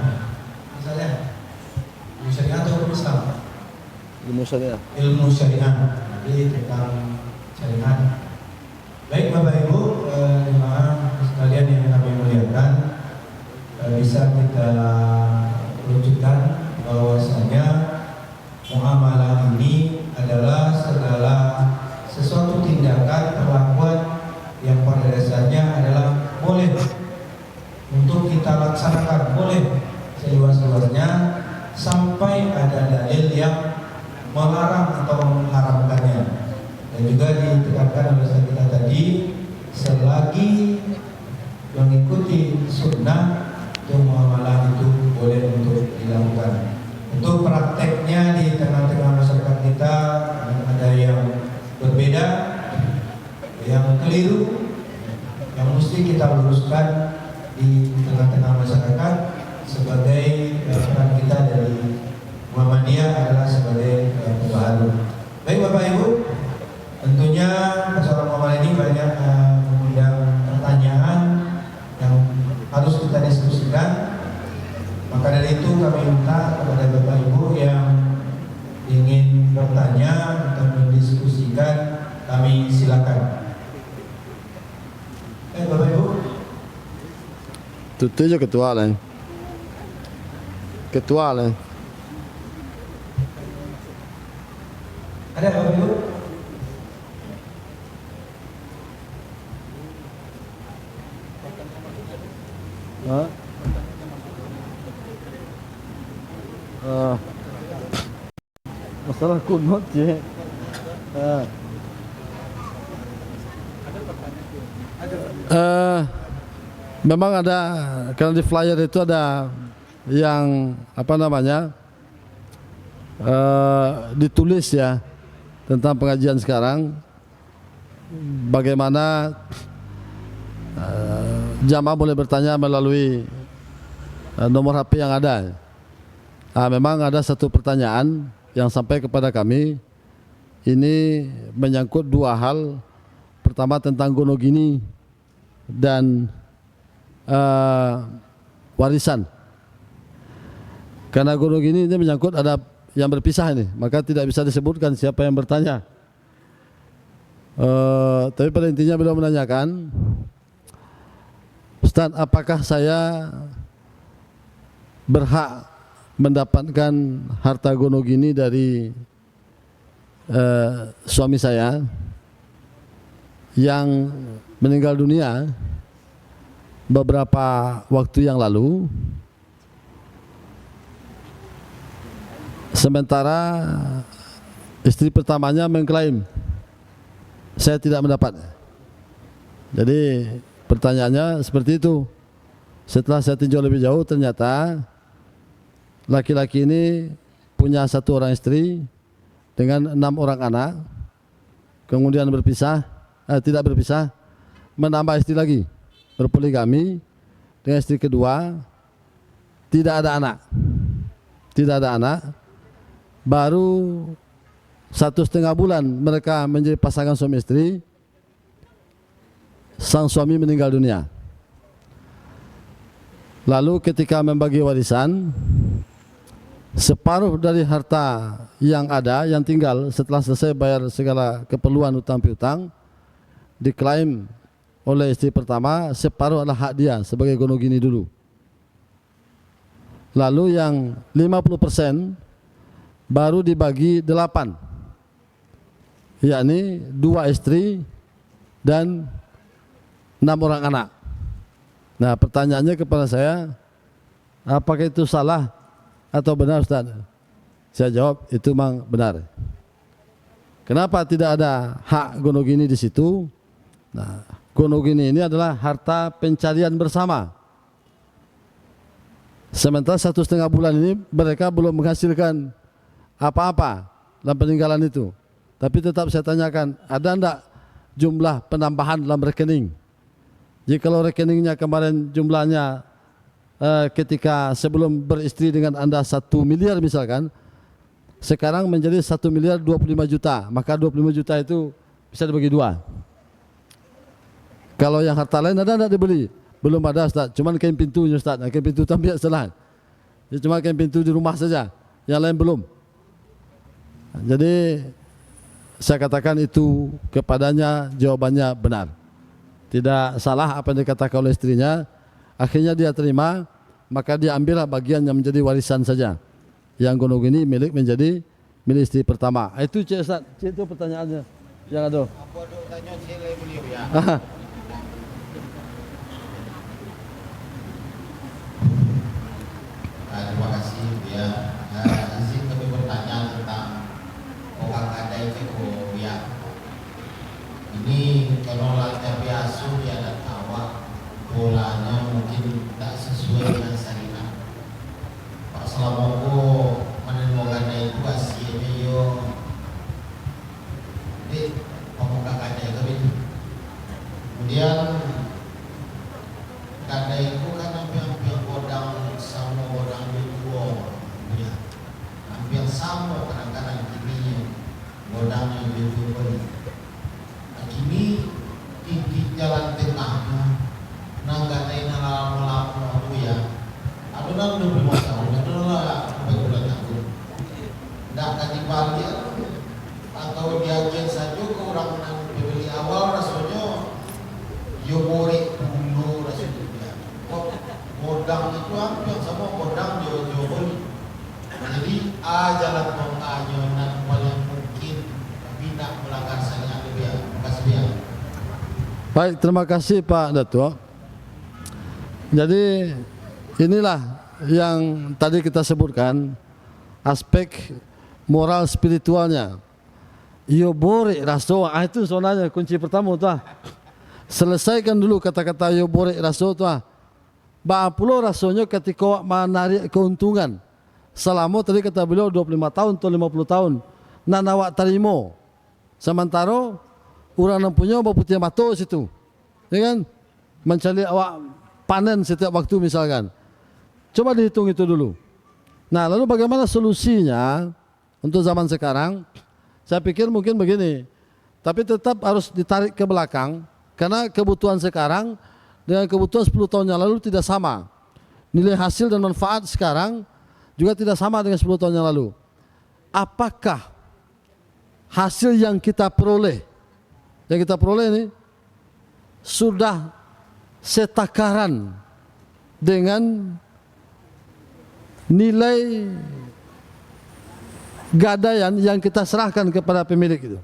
misalnya ilmu syariah atau ilmu Islam? Ilmu syariah. Ilmu syariah, jadi tentang syariah. Baik Bapak Ibu, jemaah sekalian yang kami muliakan, bisa kita rujukan bahwasanya muamalah ini adalah segala sesuatu tindakan perlakuan yang pada dasarnya adalah boleh untuk kita laksanakan, boleh seluas-luasnya sampai ada dalil yang melarang atau mengharamkannya. Dan juga ditekankan oleh Ustaz kita tadi, selagi mengikuti sunnah, itu muamalah itu boleh untuk dilakukan. Untuk prakteknya di tengah-tengah masyarakat kita ada yang berbeda, yang keliru, yang mesti kita luruskan di tengah-tengah masyarakat sebagai peran kita dari Muhammadiyah adalah sebagai pembaharu. Baik Bapak Ibu, tentunya persoalan muamalah ini banyak mengundang pertanyaan yang harus kita diskusikan. Maka dari itu kami minta kepada Bapak Ibu yang ingin bertanya atau mendiskusikan, kami silakan. Bapak Ibu. Itu aja ketua lah. Ketua lah. Ada Bapak Ibu? Masalah kunut je. Memang ada, karena di flyer itu ada yang apa namanya ditulis ya tentang pengajian sekarang, bagaimana jamaah boleh bertanya melalui nomor HP yang ada. Memang ada satu pertanyaan yang sampai kepada kami, ini menyangkut dua hal. Pertama tentang gonogini dan warisan. Karena gonogini ini menyangkut ada yang berpisah ini, maka tidak bisa disebutkan siapa yang bertanya. Tapi pada intinya beliau menanyakan, Ustaz, apakah saya berhak mendapatkan harta gonogini dari suami saya yang meninggal dunia beberapa waktu yang lalu, sementara istri pertamanya mengklaim saya tidak mendapat. Jadi pertanyaannya seperti itu. Setelah saya tinjau lebih jauh, ternyata laki-laki ini punya satu orang istri dengan 6 orang anak, kemudian berpisah, tidak berpisah, menambah istri lagi, berpoligami dengan istri kedua, tidak ada anak, baru 1,5 bulan mereka menjadi pasangan suami istri, sang suami meninggal dunia. Lalu ketika membagi warisan, separuh dari harta yang ada, yang tinggal setelah selesai bayar segala keperluan hutang piutang, diklaim oleh istri pertama, separuh adalah hak dia sebagai gonogini dulu. Lalu yang 50% baru dibagi 8, yakni 2 istri dan 6 orang anak. Nah, pertanyaannya kepada saya, apakah itu salah atau benar, Ustaz? Saya jawab, itu memang benar. Kenapa tidak ada hak gonogini di situ? Nah, gonogini ini adalah harta pencarian bersama. Sementara 1,5 bulan ini mereka belum menghasilkan apa-apa dalam peninggalan itu. Tapi tetap saya tanyakan, ada enggak jumlah penambahan dalam rekening? Jikalau rekeningnya kemarin jumlahnya ketika sebelum beristri dengan Anda 1 miliar misalkan, sekarang menjadi 1 miliar 25 juta, maka 25 juta itu bisa dibagi 2. Kalau yang harta lain ada enggak dibeli? Belum ada, Ustaz. Cuman kain pintunya, Ustaz. Kain pintu tambiak salah. Cuma kain pintu di rumah saja, yang lain belum. Jadi saya katakan itu kepadanya jawabannya benar. Tidak salah apa yang dikatakan oleh istrinya. Akhirnya dia terima, maka dia ambillah bagian yang menjadi warisan saja. Yang gonogini milik menjadi milik istri pertama. Itu Cik Ustaz, Cik, itu pertanyaannya. Yang ada. Apa duk tanya sila beliau ya? Terima kasih ya. Izin kami bertanya tentang orang ada itu ya. Ini kalau lantai biasa dia ada tawa polanya mungkin tak sesuai dengan syariat. Pak Selamoko menemukan itu hasilnya yo. Di pemuka kadai kami itu. Kemudian kadai itu kan hampir godang sama godang dua ya. Hampir sama kadang-kadang kini godang yang dua. Kini di jalan tengahnya nanggatai nalamu-lamu aku ya. Aku dah 25 tahun, aku dah berbulan tahun. Dah kati balik atau diagen saja ke orang yang beli awal rasanya yoborik dulu rasanya dia. Kok modang itu hampir sama modang jauh-jauh. Jadi jalan penganyonan paling mungkin tidak melanggar syariat dia. Baik, terima kasih Pak Datuk. Jadi inilah yang tadi kita sebutkan, aspek moral spiritualnya. Yo borek raso, itu sebenarnya kunci pertama tuh. Selesaikan dulu kata-kata yo borek raso tuh. Ba pulau rasonya ketika menarik keuntungan. Selama tadi kata beliau 25 tahun atau 50 tahun. Nan awak tarimo. Sementara orang yang punya berputih mata situ, ya kan? Mencari awak panen setiap waktu misalkan. Coba dihitung itu dulu. Nah, lalu bagaimana solusinya untuk zaman sekarang? Saya pikir mungkin begini, tapi tetap harus ditarik ke belakang karena kebutuhan sekarang dengan kebutuhan 10 tahun yang lalu tidak sama. Nilai hasil dan manfaat sekarang juga tidak sama dengan 10 tahun yang lalu. Apakah hasil yang kita peroleh ini sudah setakaran dengan nilai gadaian yang kita serahkan kepada pemilik itu?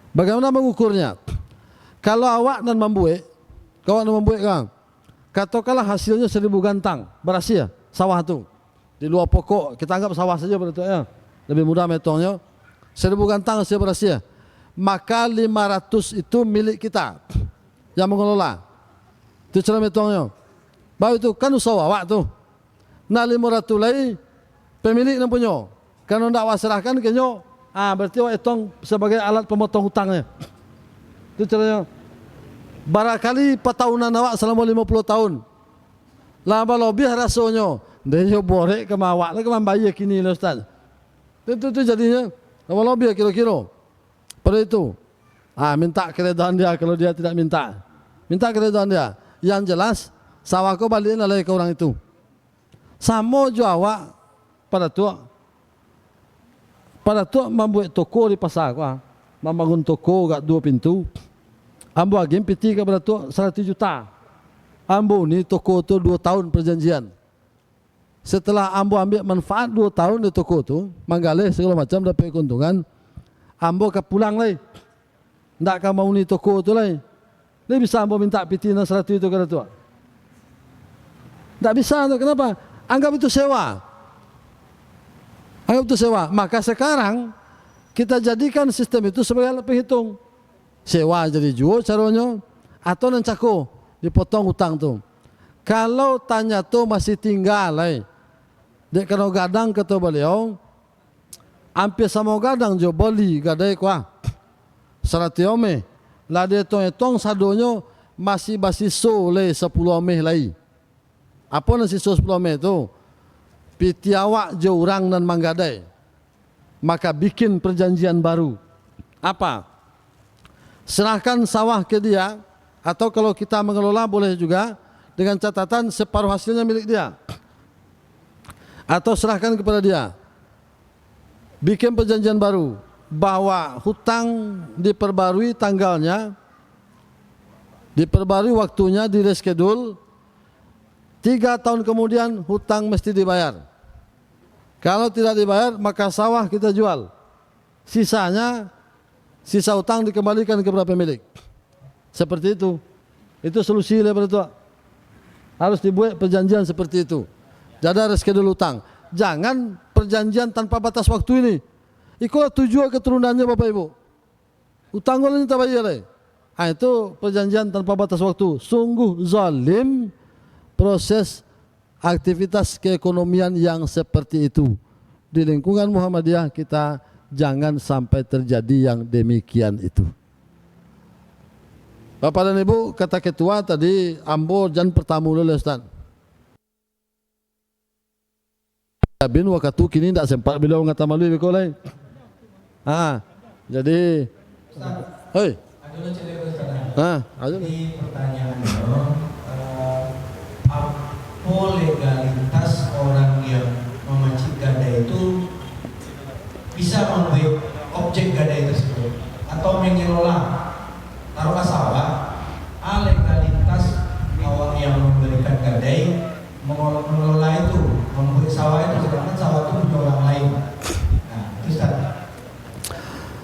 Bagaimana mengukurnya? Kalau awak nan membuat, Kang, katakanlah hasilnya 1000 gantang beras ya, sawah itu di luar pokok, kita anggap sawah saja berarti ya, lebih mudah metongnya. 1000 gantang hasil beras ya, maka 500 itu milik kita yang mengelola. Itu cara metongnya. Baru itu kan usaha awak tuh. Nah 500 lagi pemilik yang punya. Kalau tidak awak serahkan kenyo, berarti awak hitung sebagai alat pemotong hutangnya. Itu caranya. Barangkali patahunan awak selama 50 tahun. Lama lebih rasanya. Dia borek ke awak, ke membayar kini lah Ustaz. Itu jadinya. Lama lebih kira-kira. Pada itu, minta keredaan dia kalau dia tidak minta. Minta keredaan dia. Yang jelas, sawah kau balikin lagi ke orang itu. Sama jo awak pada tu membuat toko di pasar kuah, membangun toko kat 2 pintu. Ambo agim piti kepada tu 100 juta. Ambo ni toko tu 2 tahun perjanjian. Setelah ambo ambil manfaat 2 tahun di toko tu, manggalih segala macam dapat keuntungan, ambo ke pulang lagi. Ndak ka mau ni toko tu lagi. Dia bisa ambo minta piti na 100 itu kepada tu. Ndak bisa tu, kenapa? Anggap itu sewa. Anggap itu sewa. Maka sekarang kita jadikan sistem itu sebagai alat penghitung. Sewa jadi jual caranya, atau nancako dipotong hutang tu. Kalau tanya tu masih tinggal dek kena gadang kata beliau, hampir sama gadang jo beli gadai kuah. Saratiome lah dia tong sadonyo masih basiso le 10 meh lai. Apa nasi 10 meh tu? Piti awak jo orang dan manggadai. Maka bikin perjanjian baru. Apa? Serahkan sawah ke dia, atau kalau kita mengelola boleh juga dengan catatan separuh hasilnya milik dia. Atau serahkan kepada dia. Bikin perjanjian baru bahwa hutang diperbarui tanggalnya, diperbarui waktunya, di reschedule. 3 tahun kemudian hutang mesti dibayar. Kalau tidak dibayar maka sawah kita jual. Sisanya, sisa hutang dikembalikan kepada pemilik. Seperti itu. Itu solusi daripada itu. Harus dibuat perjanjian seperti itu. Jadi reschedule hutang. Jangan perjanjian tanpa batas waktu ini. Ikulah tujuan keturunannya Bapak Ibu. Hutang ini tak bayar. Itu perjanjian tanpa batas waktu. Sungguh zalim proses aktivitas keekonomian yang seperti itu. Di lingkungan Muhammadiyah kita jangan sampai terjadi yang demikian itu. Bapak dan Ibu, kata ketua tadi, ambo jan pertamu dulu Ustaz. Bin waktu kini tidak sempat beliau ngata malu bekolai. Jadi, hei. Jadi pertanyaannya, apa legalitas orang yang memancing gadai itu bisa membuat objek gadai tersebut atau mengelola taruhlah sawah, legalitas awak yang memberikan gadai mengelola itu, membuat sawah itu, sedangkan sawah itu punya orang lain. Nah, itu Ustaz.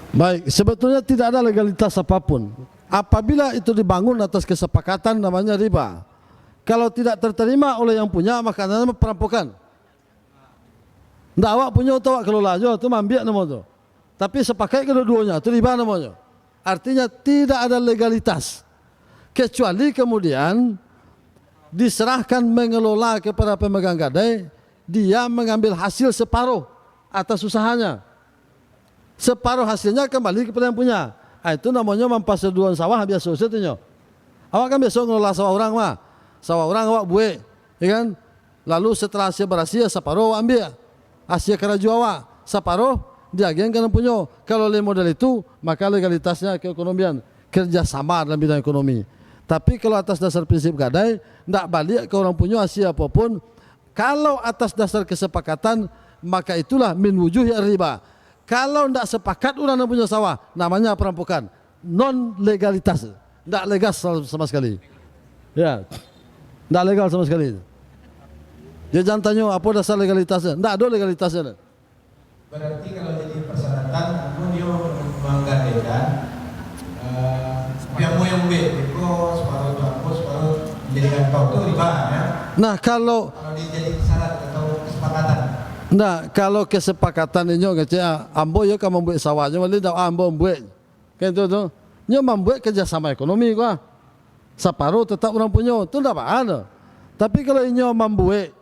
Baik, sebetulnya tidak ada legalitas apapun. Apabila itu dibangun atas kesepakatan namanya riba. Kalau tidak terterima oleh yang punya maka namanya perampokan. Ndak awak punya atau awak kelola aja, itu mambiak namanya tu. Tapi sepakai kedua-duanya, itu riba namanya. Artinya tidak ada legalitas. Kecuali kemudian diserahkan mengelola kepada pemegang gadai, dia mengambil hasil separuh atas usahanya. Separuh hasilnya kembali kepada yang punya. Itu namanya mempaseduan sawah biasa saja. Awak kan biasa ngelola sawah orang mah. Sawah orang awak buat, ya kan? Lalu setelah hasil berhasil separuh awak ambil. Hasil kerja awak separuh dia geng kan punya. Kalau le model itu maka legalitasnya keekonomian, kerjasama dalam bidang ekonomi. Tapi kalau atas dasar prinsip gadai, tidak balik ke orang punya hasil apapun. Kalau atas dasar kesepakatan, maka itulah min wujuh riba. Kalau tidak sepakat orang yang punya sawah, namanya perampokan. Non legalitas, tidak legal sama sekali. Ya, tidak legal sama sekali. Dia jangan tanya apa dasar legalitasnya. Tidak ada legalitasnya. Berarti kalau jadi persyaratan, aku dia menggadaikan yang mau yang B, separuh itu aku, separuh menjadikan kau itu riba ya. Nah kalau dijadi syarat atau kesepakatan. Nah kalau kesepakatan ini kecil, ambo yo kan membuat sawahnya, malah dah ambo membuat, kan tu tu, nyo membuat kerjasama ekonomi gua. Separuh tetap orang punya, tu tidak ada. Tapi kalau nyo membuat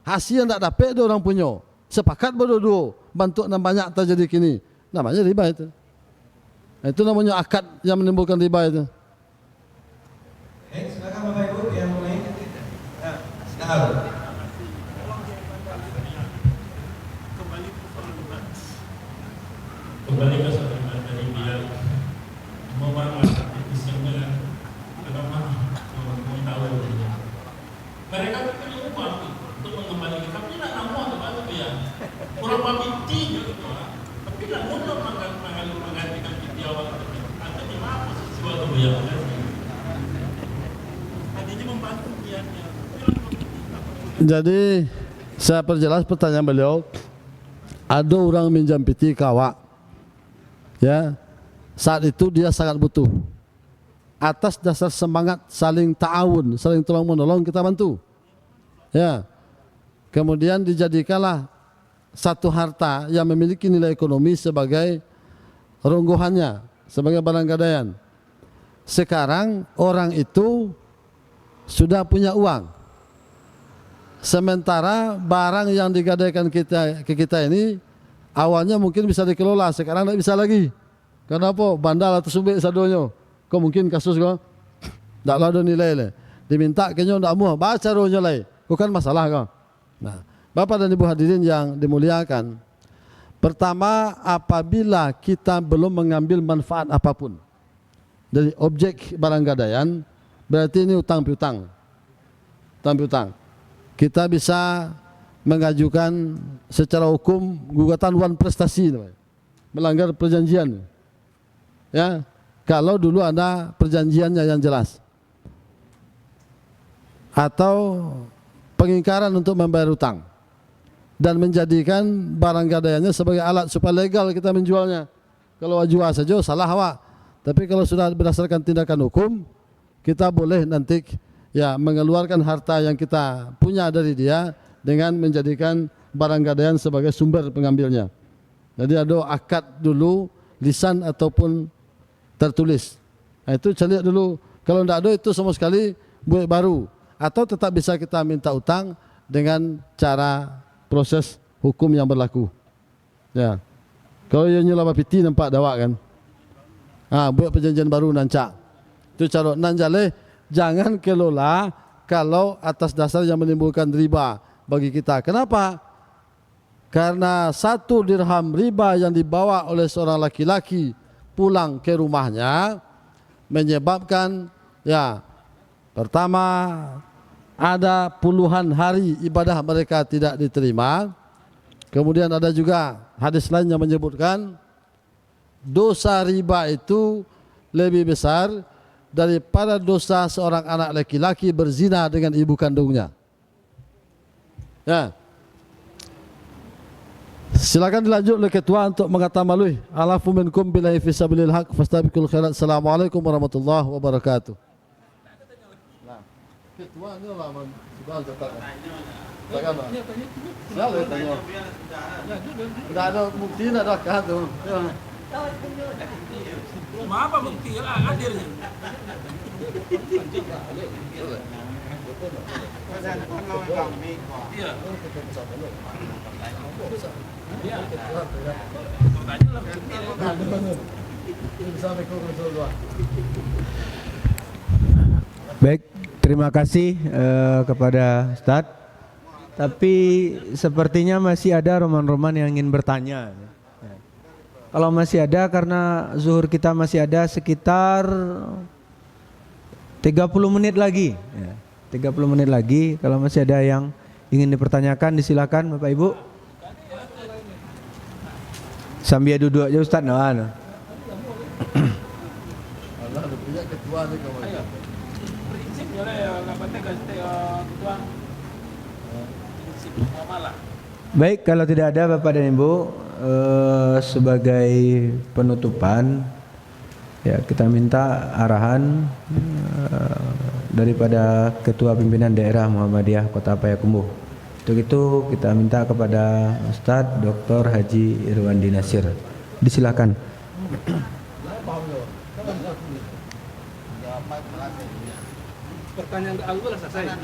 hasil yang tak dapat dia orang punya, sepakat berdua, bantu dan banyak terjadi kini, namanya riba itu. Itu namanya akad yang menimbulkan riba itu. Silakan Bapak Ibu yang lain. Silakan. Kembali ke soal dari biar memahami dengan agama mau tahu mereka punya uang untuk mengembalikan Jadi saya perjelas pertanyaan beliau. Ada orang minjam piti ke awak, ya, saat itu dia sangat butuh. Atas dasar semangat saling ta'awun, saling tolong menolong, kita bantu, ya. Kemudian dijadikanlah satu harta yang memiliki nilai ekonomi sebagai ronggohannya, sebagai barang gadaian. Sekarang orang itu sudah punya uang, sementara barang yang digadaikan ke kita ini awalnya mungkin bisa dikelola, sekarang tidak bisa lagi. Kenapa? Bandal atau subik sadonyo. Kau mungkin kasus kau tidak ada nilai le. Diminta kenyo tidak mau baca ronyo le. Bukan masalah kau. Nah, Bapak dan Ibu hadirin yang dimuliakan, pertama, apabila kita belum mengambil manfaat apapun dari objek barang gadaian, berarti ini utang piutang. Utang piutang. Kita bisa mengajukan secara hukum gugatan wan prestasi, melanggar perjanjian, ya, kalau dulu ada perjanjiannya yang jelas, atau pengingkaran untuk membayar utang dan menjadikan barang gadaiannya sebagai alat supaya legal kita menjualnya. Kalau jual saja salah awak, tapi kalau sudah berdasarkan tindakan hukum, kita boleh nanti, ya, mengeluarkan harta yang kita punya dari dia dengan menjadikan barang gadaian sebagai sumber pengambilnya. Jadi ada akad dulu, lisan ataupun tertulis. Nah, itu cari dulu. Kalau tidak ada itu sama sekali buat baru. Atau tetap bisa kita minta utang dengan cara proses hukum yang berlaku. Ya. Kalau yang nyula piti nampak dawak kan. Buat perjanjian baru nancak. Itu cara nanjale. Jangan kelola kalau atas dasar yang menimbulkan riba bagi kita. Kenapa? Karena 1 dirham riba yang dibawa oleh seorang laki-laki pulang ke rumahnya menyebabkan, ya, pertama, ada puluhan hari ibadah mereka tidak diterima. Kemudian ada juga hadis lain yang menyebutkan dosa riba itu lebih besar daripada dosa seorang anak laki-laki berzina dengan ibu kandungnya. Ya. Silakan dilanjut oleh ketua untuk mengatamalui. Alafu minkum billahi fi sabilil haq fastabiqul khairat. Assalamualaikum warahmatullahi wabarakatuh. Nah, ketua ini lama sudah cetak. Bagaimana? Siapa tanya? Tidak ada bukti, tidak ada kado. Apa bukti hadirnya? Baik, terima kasih kepada Ustadz. Tapi sepertinya masih ada roman-roman yang ingin bertanya. Kalau masih ada, karena zuhur kita masih ada sekitar 30 menit lagi. 30 menit lagi. Kalau masih ada yang ingin dipertanyakan, disilakan Bapak Ibu. Sambil duduk aja Ustaz. Allah punya ketua nih kawan. Prinsip boleh ya, enggak penting ketua. Baik, kalau tidak ada Bapak dan Ibu, sebagai penutupan, ya, kita minta arahan daripada Ketua Pimpinan Daerah Muhammadiyah Kota Payakumbuh. Untuk itu kita minta kepada Ustadz Dr. Haji Irwandi Nasir. Disilakan. Pertanyaan awal selesai.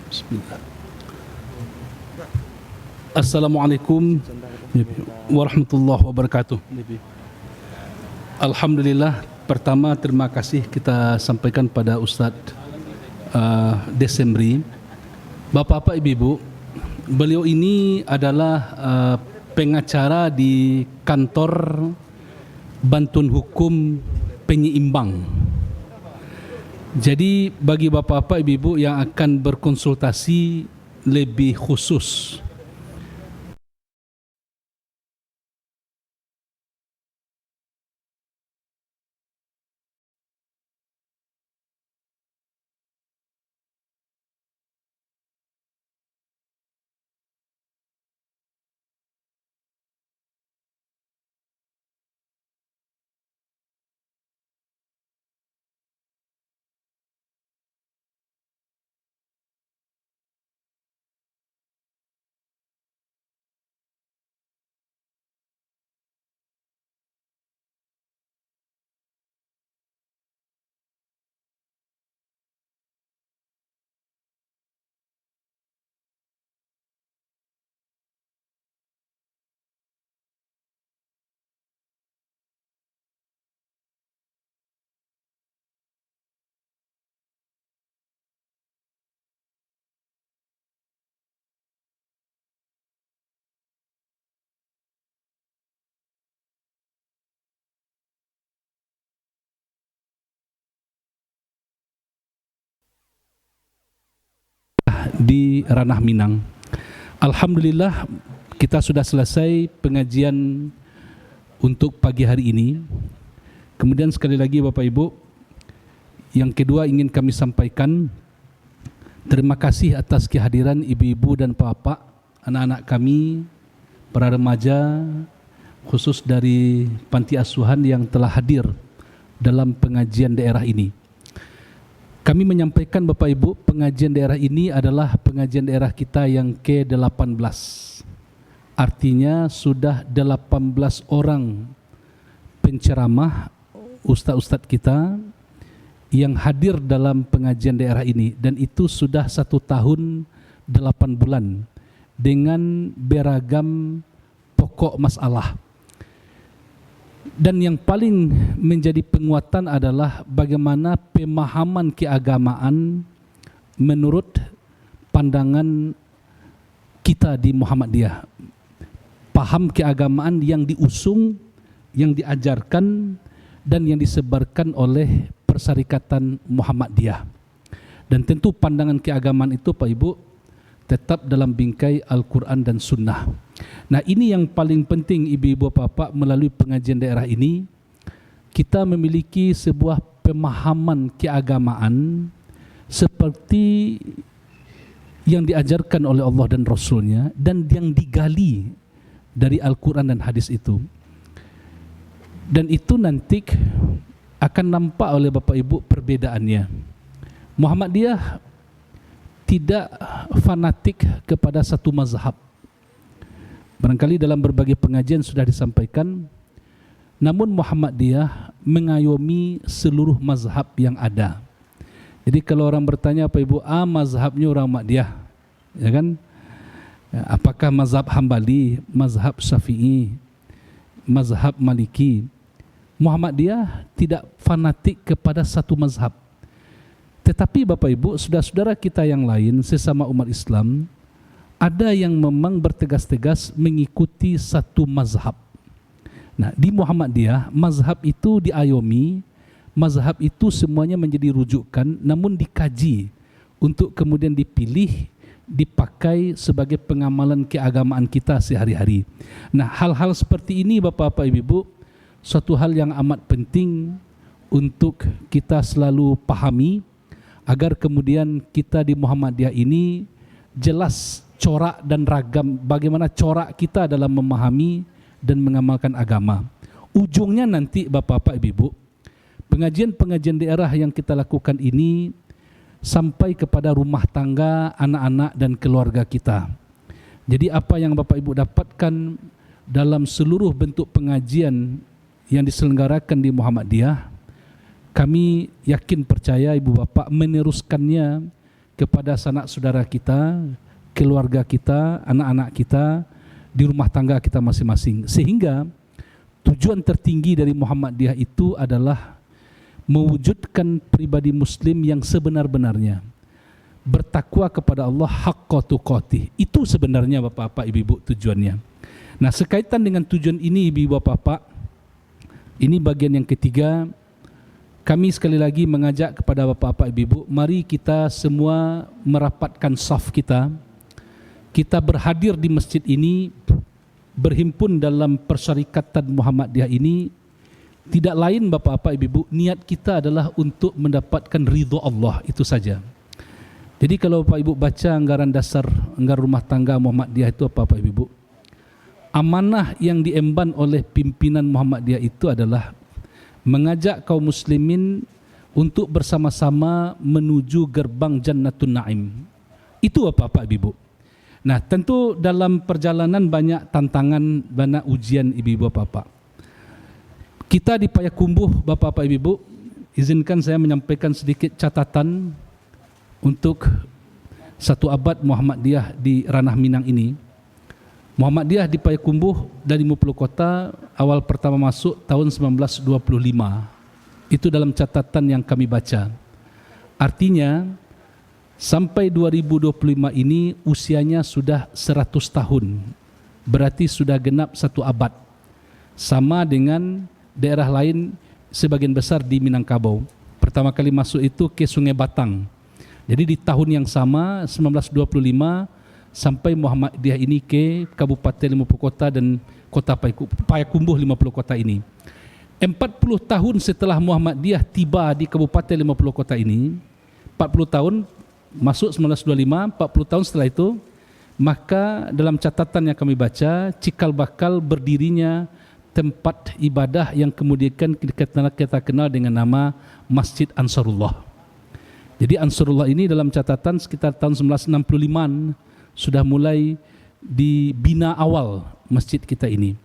Bismillah. Assalamualaikum warahmatullahi wabarakatuh. Alhamdulillah, pertama terima kasih kita sampaikan pada Ustadz Desembri. Bapak-bapak, ibu-ibu, beliau ini adalah pengacara di kantor bantuan hukum penyeimbang. Jadi bagi bapak-bapak, ibu-ibu yang akan berkonsultasi lebih khusus di ranah Minang. Alhamdulillah kita sudah selesai pengajian untuk pagi hari ini. Kemudian sekali lagi Bapak Ibu, yang kedua ingin kami sampaikan terima kasih atas kehadiran ibu-ibu dan bapak, anak-anak kami, para remaja, khusus dari panti asuhan yang telah hadir dalam pengajian daerah ini. Kami menyampaikan Bapak Ibu, pengajian daerah ini adalah pengajian daerah kita yang ke-18. Artinya sudah 18 orang penceramah, ustaz-ustaz kita yang hadir dalam pengajian daerah ini, dan itu sudah 1 tahun 8 bulan dengan beragam pokok masalah. Dan yang paling menjadi penguatan adalah bagaimana pemahaman keagamaan menurut pandangan kita di Muhammadiyah. Paham keagamaan yang diusung, yang diajarkan dan yang disebarkan oleh Persyarikatan Muhammadiyah. Dan tentu pandangan keagamaan itu Pak Ibu tetap dalam bingkai Al-Quran dan Sunnah. Nah, ini yang paling penting ibu-ibu bapak, melalui pengajian daerah ini kita memiliki sebuah pemahaman keagamaan seperti yang diajarkan oleh Allah dan Rasulnya dan yang digali dari Al-Quran dan hadis itu. Dan itu nanti akan nampak oleh Bapak Ibu perbedaannya. Muhammadiyah tidak fanatik kepada satu mazhab. Barangkali dalam berbagai pengajian sudah disampaikan, namun Muhammadiyah mengayomi seluruh mazhab yang ada. Jadi kalau orang bertanya Pak Ibu, mazhabnya orang Muhammadiyah, ya kan? Apakah mazhab Hambali, mazhab Syafi'i, mazhab Maliki? Muhammadiyah tidak fanatik kepada satu mazhab. Tetapi Bapak Ibu, saudara-saudara kita yang lain sesama umat Islam, ada yang memang bertegas-tegas mengikuti satu mazhab. Nah, di Muhammadiyah, mazhab itu diayomi, mazhab itu semuanya menjadi rujukan, namun dikaji untuk kemudian dipilih, dipakai sebagai pengamalan keagamaan kita sehari-hari. Nah, hal-hal seperti ini Bapak-bapak, Ibu-ibu, suatu hal yang amat penting untuk kita selalu pahami, agar kemudian kita di Muhammadiyah ini jelas corak dan ragam bagaimana corak kita dalam memahami dan mengamalkan agama. Ujungnya nanti Bapak-bapak, Ibu-ibu, pengajian-pengajian daerah yang kita lakukan ini sampai kepada rumah tangga, anak-anak dan keluarga kita. Jadi apa yang Bapak Ibu dapatkan dalam seluruh bentuk pengajian yang diselenggarakan di Muhammadiyah, kami yakin percaya Ibu Bapak meneruskannya kepada sanak saudara kita, keluarga kita, anak-anak kita, di rumah tangga kita masing-masing. Sehingga tujuan tertinggi dari Muhammadiyah itu adalah mewujudkan pribadi muslim yang sebenar-benarnya, bertakwa kepada Allah haqqa tuqatih. Itu sebenarnya Bapak-bapak, Ibu-ibu, tujuannya. Nah, sekaitan dengan tujuan ini Ibu Bapak, ini bagian yang ketiga. Kami sekali lagi mengajak kepada Bapak-bapak, Ibu-ibu, mari kita semua merapatkan saf kita. Kita berhadir di masjid ini, berhimpun dalam Persyarikatan Muhammadiyah ini, tidak lain Bapak-bapak, Ibu-ibu, niat kita adalah untuk mendapatkan ridho Allah, itu saja. Jadi kalau Bapak Ibu baca anggaran dasar, anggaran rumah tangga Muhammadiyah itu Bapak Ibu, amanah yang diemban oleh pimpinan Muhammadiyah itu adalah mengajak kaum muslimin untuk bersama-sama menuju gerbang Jannatun Naim. Itu Bapak Ibu. Nah, tentu dalam perjalanan banyak tantangan, banyak ujian Ibu Bapak. Kita di Payakumbuh Bapak Ibu, izinkan saya menyampaikan sedikit catatan untuk 1 abad Muhammadiyah di ranah Minang ini. Muhammadiyah di Payakumbuh dari Mupelo Kota awal pertama masuk tahun 1925. Itu dalam catatan yang kami baca. Artinya sampai 2025 ini usianya sudah 100 tahun. Berarti sudah genap 1 abad. Sama dengan daerah lain sebagian besar di Minangkabau. Pertama kali masuk itu ke Sungai Batang. Jadi di tahun yang sama 1925 sampai Muhammadiyah ini ke Kabupaten 50 kota dan Kota Payakumbuh 50 kota ini. 40 tahun setelah Muhammadiyah tiba di Kabupaten 50 kota ini, 40 tahun masuk 1925, 40 tahun setelah itu, maka dalam catatan yang kami baca, cikal bakal berdirinya tempat ibadah yang kemudian kita kenal dengan nama Masjid Ansarullah. Jadi Ansarullah ini dalam catatan sekitar tahun 1965 sudah mulai dibina awal masjid kita ini.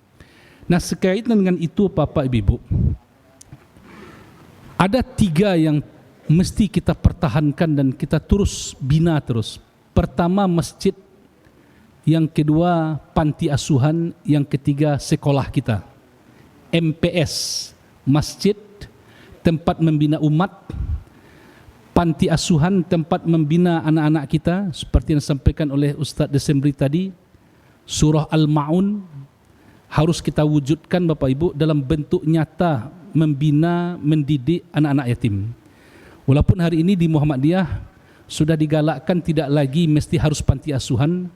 Nah, sekaitan dengan itu Bapak Ibu, ada 3 yang mesti kita pertahankan dan kita terus bina terus. Pertama masjid, yang kedua panti asuhan, yang ketiga sekolah kita. MPS, masjid, tempat membina umat, panti asuhan, tempat membina anak-anak kita, seperti yang disampaikan oleh Ustaz Desembri tadi. Surah Al-Ma'un harus kita wujudkan Bapak Ibu dalam bentuk nyata, membina, mendidik anak-anak yatim. Walaupun hari ini di Muhammadiyah sudah digalakkan tidak lagi mesti harus panti asuhan,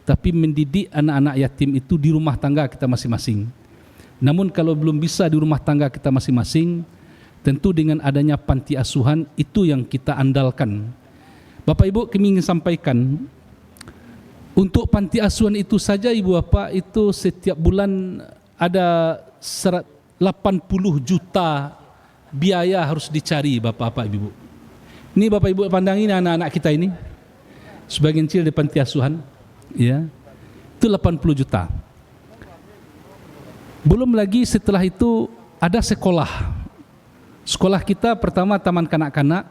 tapi mendidik anak-anak yatim itu di rumah tangga kita masing-masing. Namun kalau belum bisa di rumah tangga kita masing-masing, tentu dengan adanya panti asuhan itu yang kita andalkan. Bapak Ibu, kami ingin sampaikan, untuk panti asuhan itu saja Ibu Bapak itu setiap bulan ada 80 juta biaya harus dicari Bapak Ibu. Ini Bapak Ibu pandang ini anak-anak kita ini, sebagian kecil di panti asuhan, ya, itu 80 juta. Belum lagi setelah itu ada sekolah. Sekolah kita pertama taman kanak-kanak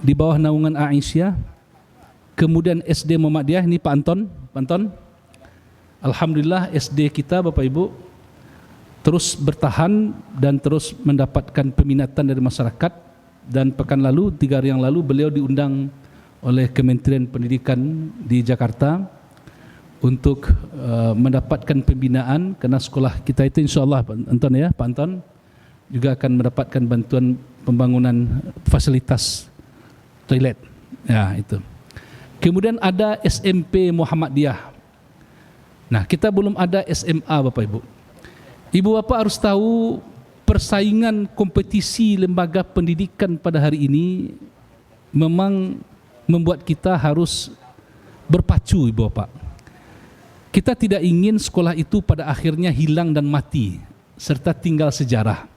di bawah naungan Aisyah, kemudian SD Muhammadiyah, ini Pak Anton. Alhamdulillah SD kita Bapak Ibu terus bertahan dan terus mendapatkan peminatan dari masyarakat, dan pekan lalu 3 hari yang lalu beliau diundang oleh Kementerian Pendidikan di Jakarta untuk mendapatkan pembinaan, karena sekolah kita itu insyaAllah Pak Anton juga akan mendapatkan bantuan pembangunan fasilitas toilet. Ya, itu. Kemudian ada SMP Muhammadiyah. Nah, kita belum ada SMA Bapak Ibu. Ibu Bapak harus tahu persaingan kompetisi lembaga pendidikan pada hari ini memang membuat kita harus berpacu Ibu Bapak. Kita tidak ingin sekolah itu pada akhirnya hilang dan mati serta tinggal sejarah.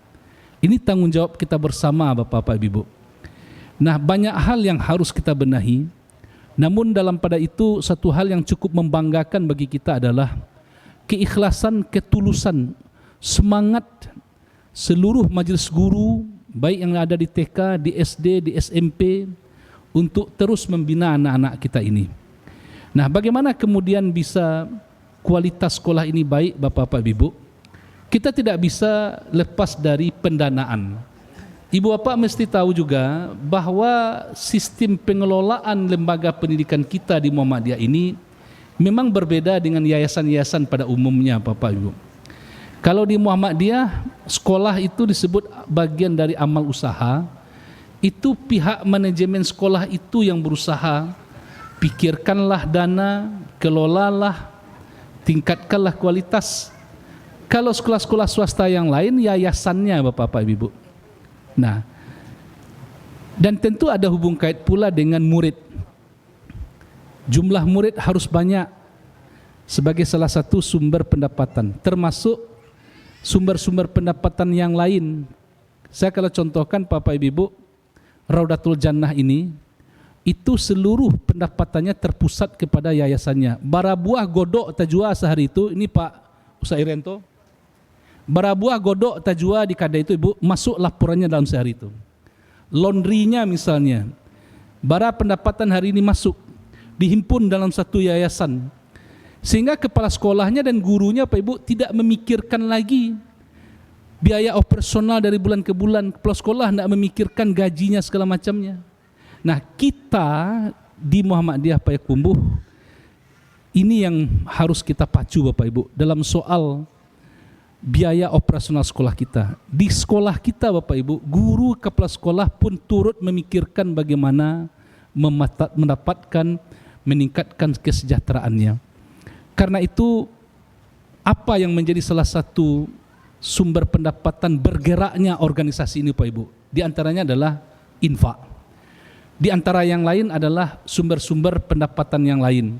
Ini tanggung jawab kita bersama Bapak Ibu. Nah, banyak hal yang harus kita benahi. Namun dalam pada itu satu hal yang cukup membanggakan bagi kita adalah keikhlasan, ketulusan, semangat seluruh majelis guru baik yang ada di TK, di SD, di SMP untuk terus membina anak-anak kita ini. Nah, bagaimana kemudian bisa kualitas sekolah ini baik Bapak Ibu? Kita tidak bisa lepas dari pendanaan. Ibu Bapak mesti tahu juga bahwa sistem pengelolaan lembaga pendidikan kita di Muhammadiyah ini memang berbeda dengan yayasan-yayasan pada umumnya Bapak Ibu. Kalau di Muhammadiyah, sekolah itu disebut bagian dari amal usaha. Itu pihak manajemen sekolah itu yang berusaha, pikirkanlah dana, kelolalah, tingkatkanlah kualitas. Kalau sekolah-sekolah swasta yang lain, yayasannya Bapak Ibu. Nah, dan tentu ada hubung kait pula dengan murid. Jumlah murid harus banyak sebagai salah satu sumber pendapatan, termasuk sumber-sumber pendapatan yang lain. Saya kalau contohkan Bapak Ibu, Raudatul Jannah ini, itu seluruh pendapatannya terpusat kepada yayasannya. Bara buah godok tajua sehari itu, ini Pak Ustaz Irento, bara buah godok tajua di kada itu Ibu, masuk laporannya dalam sehari itu. Laundrynya misalnya, bara pendapatan hari ini masuk, dihimpun dalam satu yayasan. Sehingga kepala sekolahnya dan gurunya Pak Ibu tidak memikirkan lagi biaya operasional dari bulan ke bulan. Kepala sekolah tidak memikirkan gajinya segala macamnya. Nah, kita di Muhammadiyah Payakumbuh ini yang harus kita pacu Bapak Ibu dalam soal biaya operasional sekolah kita. Di sekolah kita Bapak Ibu, guru kepala sekolah pun turut memikirkan bagaimana mendapatkan, meningkatkan kesejahteraannya. Karena itu, apa yang menjadi salah satu sumber pendapatan bergeraknya organisasi ini Pak Ibu? Di antaranya adalah infak. Di antara yang lain adalah sumber-sumber pendapatan yang lain.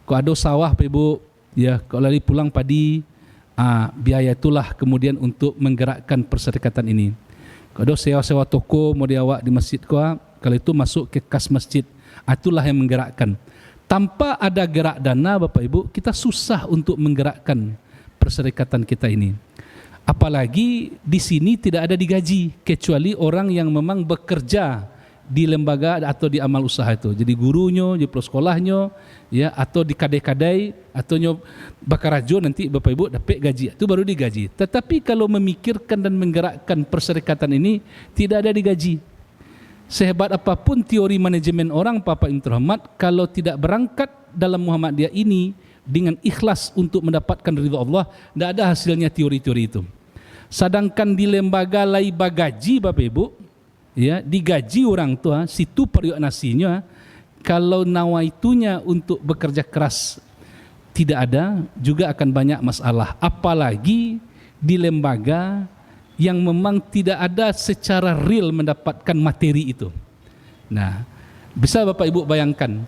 Kalau ada sawah Pak Ibu, ya kalau lagi pulang padi, biaya itulah kemudian untuk menggerakkan perserikatan ini. Kalau ada sewa-sewa toko mau diawak di masjid kalau itu masuk ke kas masjid, itulah yang menggerakkan. Tanpa ada gerak dana Bapak Ibu, kita susah untuk menggerakkan perserikatan kita ini. Apalagi di sini tidak ada digaji, kecuali orang yang memang bekerja di lembaga atau di amal usaha itu. Jadi gurunya, di sekolahnya, ya, atau di kadai-kadai, atau bakarajo nanti Bapak Ibu dapat gaji, itu baru digaji. Tetapi kalau memikirkan dan menggerakkan perserikatan ini, tidak ada digaji. Sehebat apapun teori manajemen orang Bapak Ibu terhormat, kalau tidak berangkat dalam Muhammadiyah ini dengan ikhlas untuk mendapatkan ridha Allah, tidak ada hasilnya teori-teori itu. Sedangkan di lembaga laiba gaji Bapak Ibu, ya, digaji orang tua, situ periuk nasinya, kalau nawaitunya untuk bekerja keras tidak ada, juga akan banyak masalah. Apalagi di lembaga yang memang tidak ada secara real mendapatkan materi itu. Nah, bisa Bapak Ibu bayangkan,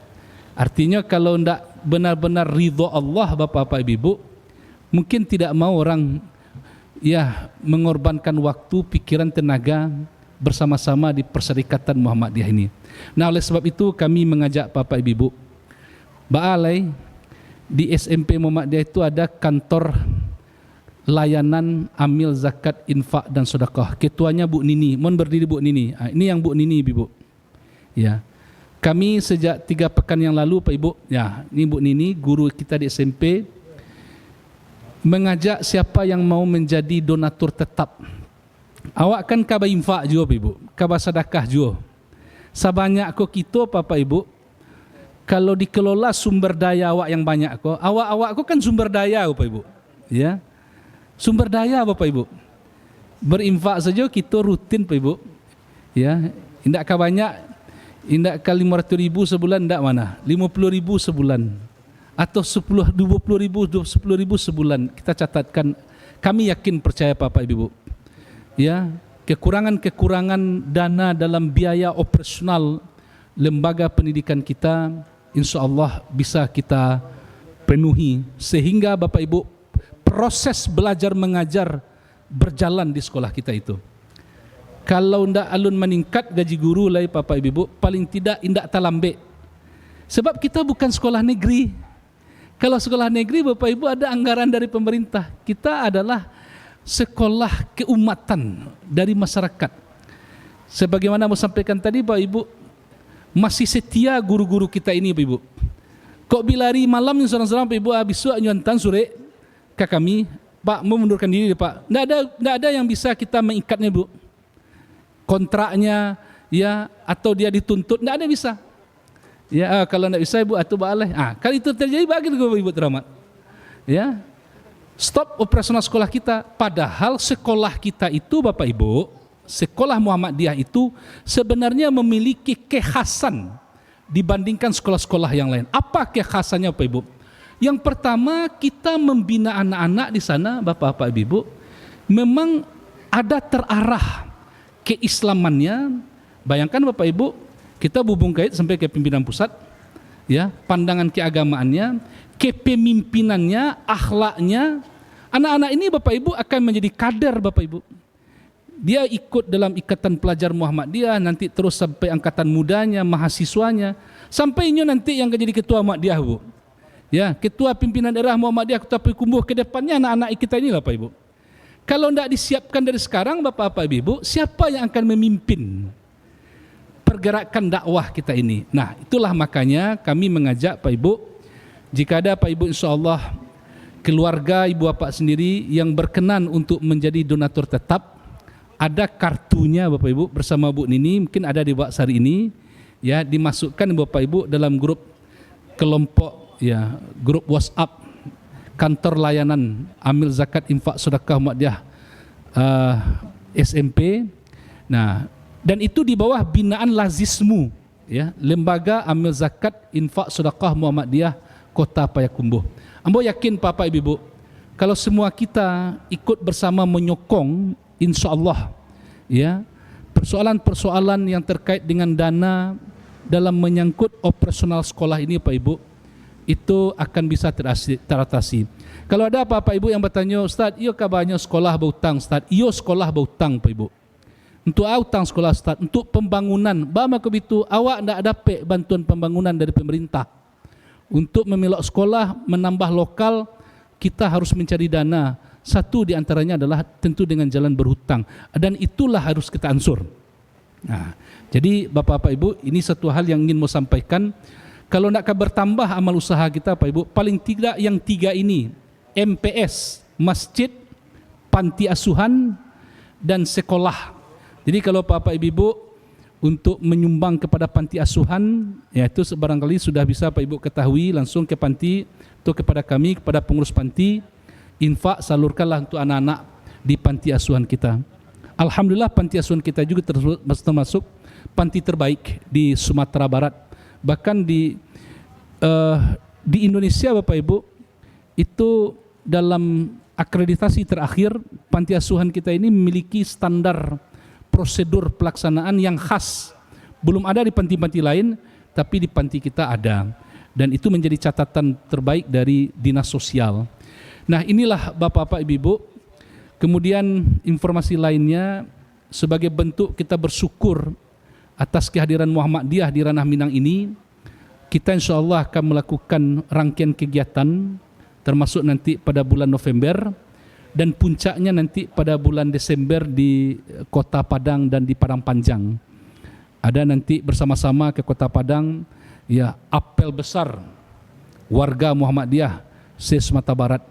artinya kalau tidak benar-benar ridho Allah Bapak Ibu, mungkin tidak mau orang ya mengorbankan waktu, pikiran, tenaga bersama-sama di perserikatan Muhammadiyah ini. Nah, oleh sebab itu kami mengajak Bapak Ibu, Baalai di SMP Muhammadiyah itu ada kantor layanan amil zakat, infak dan sedekah. Ketuanya Bu Nini. Mohon berdiri Bu Nini. Ini yang Bu Nini Ibu. Ya. Kami sejak 3 pekan yang lalu Pak Ibu, ya, ini Bu Nini, guru kita di SMP, mengajak siapa yang mau menjadi donatur tetap. Awak kan kaba infak juga Pak Ibu, kaba sedekah juga. Sebanyak kok kita Bapak Ibu, kalau dikelola sumber daya awak yang banyak kok, awak kok kan sumber daya Pak Ibu. Ya. Sumber daya Bapak Ibu. Berinfak saja kita rutin Pak Ibu. Ya, indak ka banyak, indak ka 500.000 sebulan, indak mana? 50.000 sebulan. Atau 20.000 sebulan. Kita catatkan, kami yakin percaya Bapak Ibu. Ya, kekurangan-kekurangan dana dalam biaya operasional lembaga pendidikan kita, insya-Allah bisa kita penuhi sehingga Bapak Ibu proses belajar mengajar berjalan di sekolah kita itu. Kalau ndak alun meningkat gaji guru lai Bapak Ibu, paling tidak indak talambe. Sebab kita bukan sekolah negeri. Kalau sekolah negeri Bapak Ibu ada anggaran dari pemerintah. Kita adalah sekolah keumatan dari masyarakat. Sebagaimana mau sampaikan tadi Bapak Ibu, masih setia guru-guru kita ini Bapak Ibu. Kok bilari malam yang seorang-seorang Bapak Ibu habis suak nyuantan sore ke kami, Pak mau mundurkan diri Pak. Nggak ada yang bisa kita mengikatnya Bu. Kontraknya ya atau dia dituntut, nggak ada bisa. Ya kalau nggak bisa Ibu atau Baalai. Kalau itu terjadi bagi Ibu terhormat. Ya. Stop operasional sekolah kita. Padahal sekolah kita itu Bapak Ibu, sekolah Muhammadiyah itu sebenarnya memiliki kekhasan dibandingkan sekolah-sekolah yang lain. Apa kekhasannya Bapak Ibu? Yang pertama, kita membina anak-anak di sana, Bapak-bapak Ibu, memang ada terarah keislamannya. Bayangkan Bapak Ibu, kita hubung kait sampai ke pimpinan pusat, ya, pandangan keagamaannya, kepemimpinannya, akhlaknya. Anak-anak ini Bapak Ibu akan menjadi kader Bapak Ibu. Dia ikut dalam ikatan pelajar Muhammadiyah, nanti terus sampai angkatan mudanya, mahasiswanya, sampainya nanti yang jadi ketua Muhammadiyah Bu. Ya, ketua pimpinan daerah Muhammadiyah, ketua pekumbuh ke depannya anak-anak kita ini Bapak Ibu. Kalau tidak disiapkan dari sekarang Bapak-bapak Ibu, siapa yang akan memimpin pergerakan dakwah kita ini? Nah, itulah makanya kami mengajak Pak Ibu, jika ada Pak Ibu insya-Allah keluarga Ibu Bapak sendiri yang berkenan untuk menjadi donatur tetap, ada kartunya Bapak Ibu bersama Bu Nini, mungkin ada di Bapak Sari ini, ya, dimasukkan Bapak Ibu dalam grup kelompok, ya, grup WhatsApp kantor layanan amil zakat infak sedekah Muhammadiyah SMP. Nah, dan itu di bawah binaan Lazismu. ya, Lembaga Amil Zakat Infak Sedekah Muhammadiyah Kota Payakumbuh. Ambo yakin Bapak Ibu, kalau semua kita ikut bersama menyokong, insya-Allah ya, persoalan-persoalan yang terkait dengan dana dalam menyangkut operasional sekolah ini Pak Ibu, itu akan bisa teratasi. Kalau ada Bapak Ibu yang bertanya, Ustaz, iyo kabarnya sekolah berhutang Ustaz? Iyo sekolah berhutang Pak Ibu. Untuk hutang sekolah Ustaz, untuk pembangunan, bama kebitu awak ndak dapat bantuan pembangunan dari pemerintah. Untuk memelok sekolah, menambah lokal, kita harus mencari dana. Satu di antaranya adalah tentu dengan jalan berhutang, dan itulah harus kita ansur. Nah, jadi Bapak-bapak Ibu, ini satu hal yang ingin mau sampaikan. Kalau nak bertambah amal usaha kita Pak Ibu, paling tidak yang 3 ini, MPS, masjid, panti asuhan, dan sekolah. Jadi kalau Bapak Ibu untuk menyumbang kepada panti asuhan, ya itu barangkali sudah bisa Pak Ibu ketahui langsung ke panti atau kepada kami, kepada pengurus panti, infak salurkanlah untuk anak-anak di panti asuhan kita. Alhamdulillah panti asuhan kita juga termasuk panti terbaik di Sumatera Barat. Bahkan di Indonesia Bapak Ibu, itu dalam akreditasi terakhir panti asuhan kita ini memiliki standar prosedur pelaksanaan yang khas, belum ada di panti-panti lain, tapi di panti kita ada, dan itu menjadi catatan terbaik dari dinas sosial. Nah, inilah Bapak-bapak Ibu. Kemudian informasi lainnya, sebagai bentuk kita bersyukur atas kehadiran Muhammadiyah di ranah Minang ini, kita insya Allah akan melakukan rangkaian kegiatan, termasuk nanti pada bulan November, dan puncaknya nanti pada bulan Desember di Kota Padang dan di Padang Panjang. Ada nanti bersama-sama ke Kota Padang, ya, apel besar warga Muhammadiyah se-Sumatera Barat.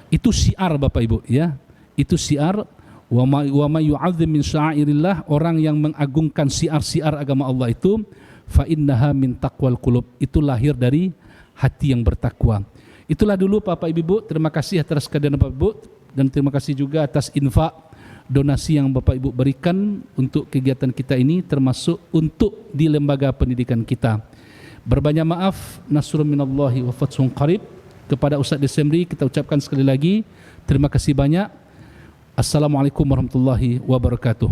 Itu syiar Bapak Ibu, ya. Itu syiar wa may yu'azzim min sya'airillah, orang yang mengagungkan syiar-syiar agama Allah itu fa innaha min taqwal qulub, itu lahir dari hati yang bertakwa. Itulah dulu Bapak Ibu, terima kasih atas kehadiran Bapak Ibu. Dan terima kasih juga atas infak donasi yang Bapak Ibu berikan untuk kegiatan kita ini, termasuk untuk di lembaga pendidikan kita. Berbanyak maaf, nasrun minallahi wa fathun qarib. Kepada Ustaz Desemri kita ucapkan sekali lagi terima kasih banyak. Assalamualaikum warahmatullahi wabarakatuh.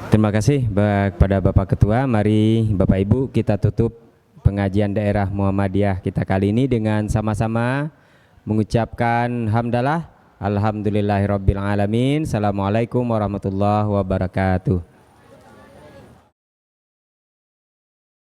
Terima kasih kepada Bapak Ketua. Mari Bapak Ibu kita tutup pengajian daerah Muhammadiyah kita kali ini dengan sama-sama mengucapkan hamdalah. Alhamdulillahirabbil alamin. Assalamualaikum warahmatullahi wabarakatuh.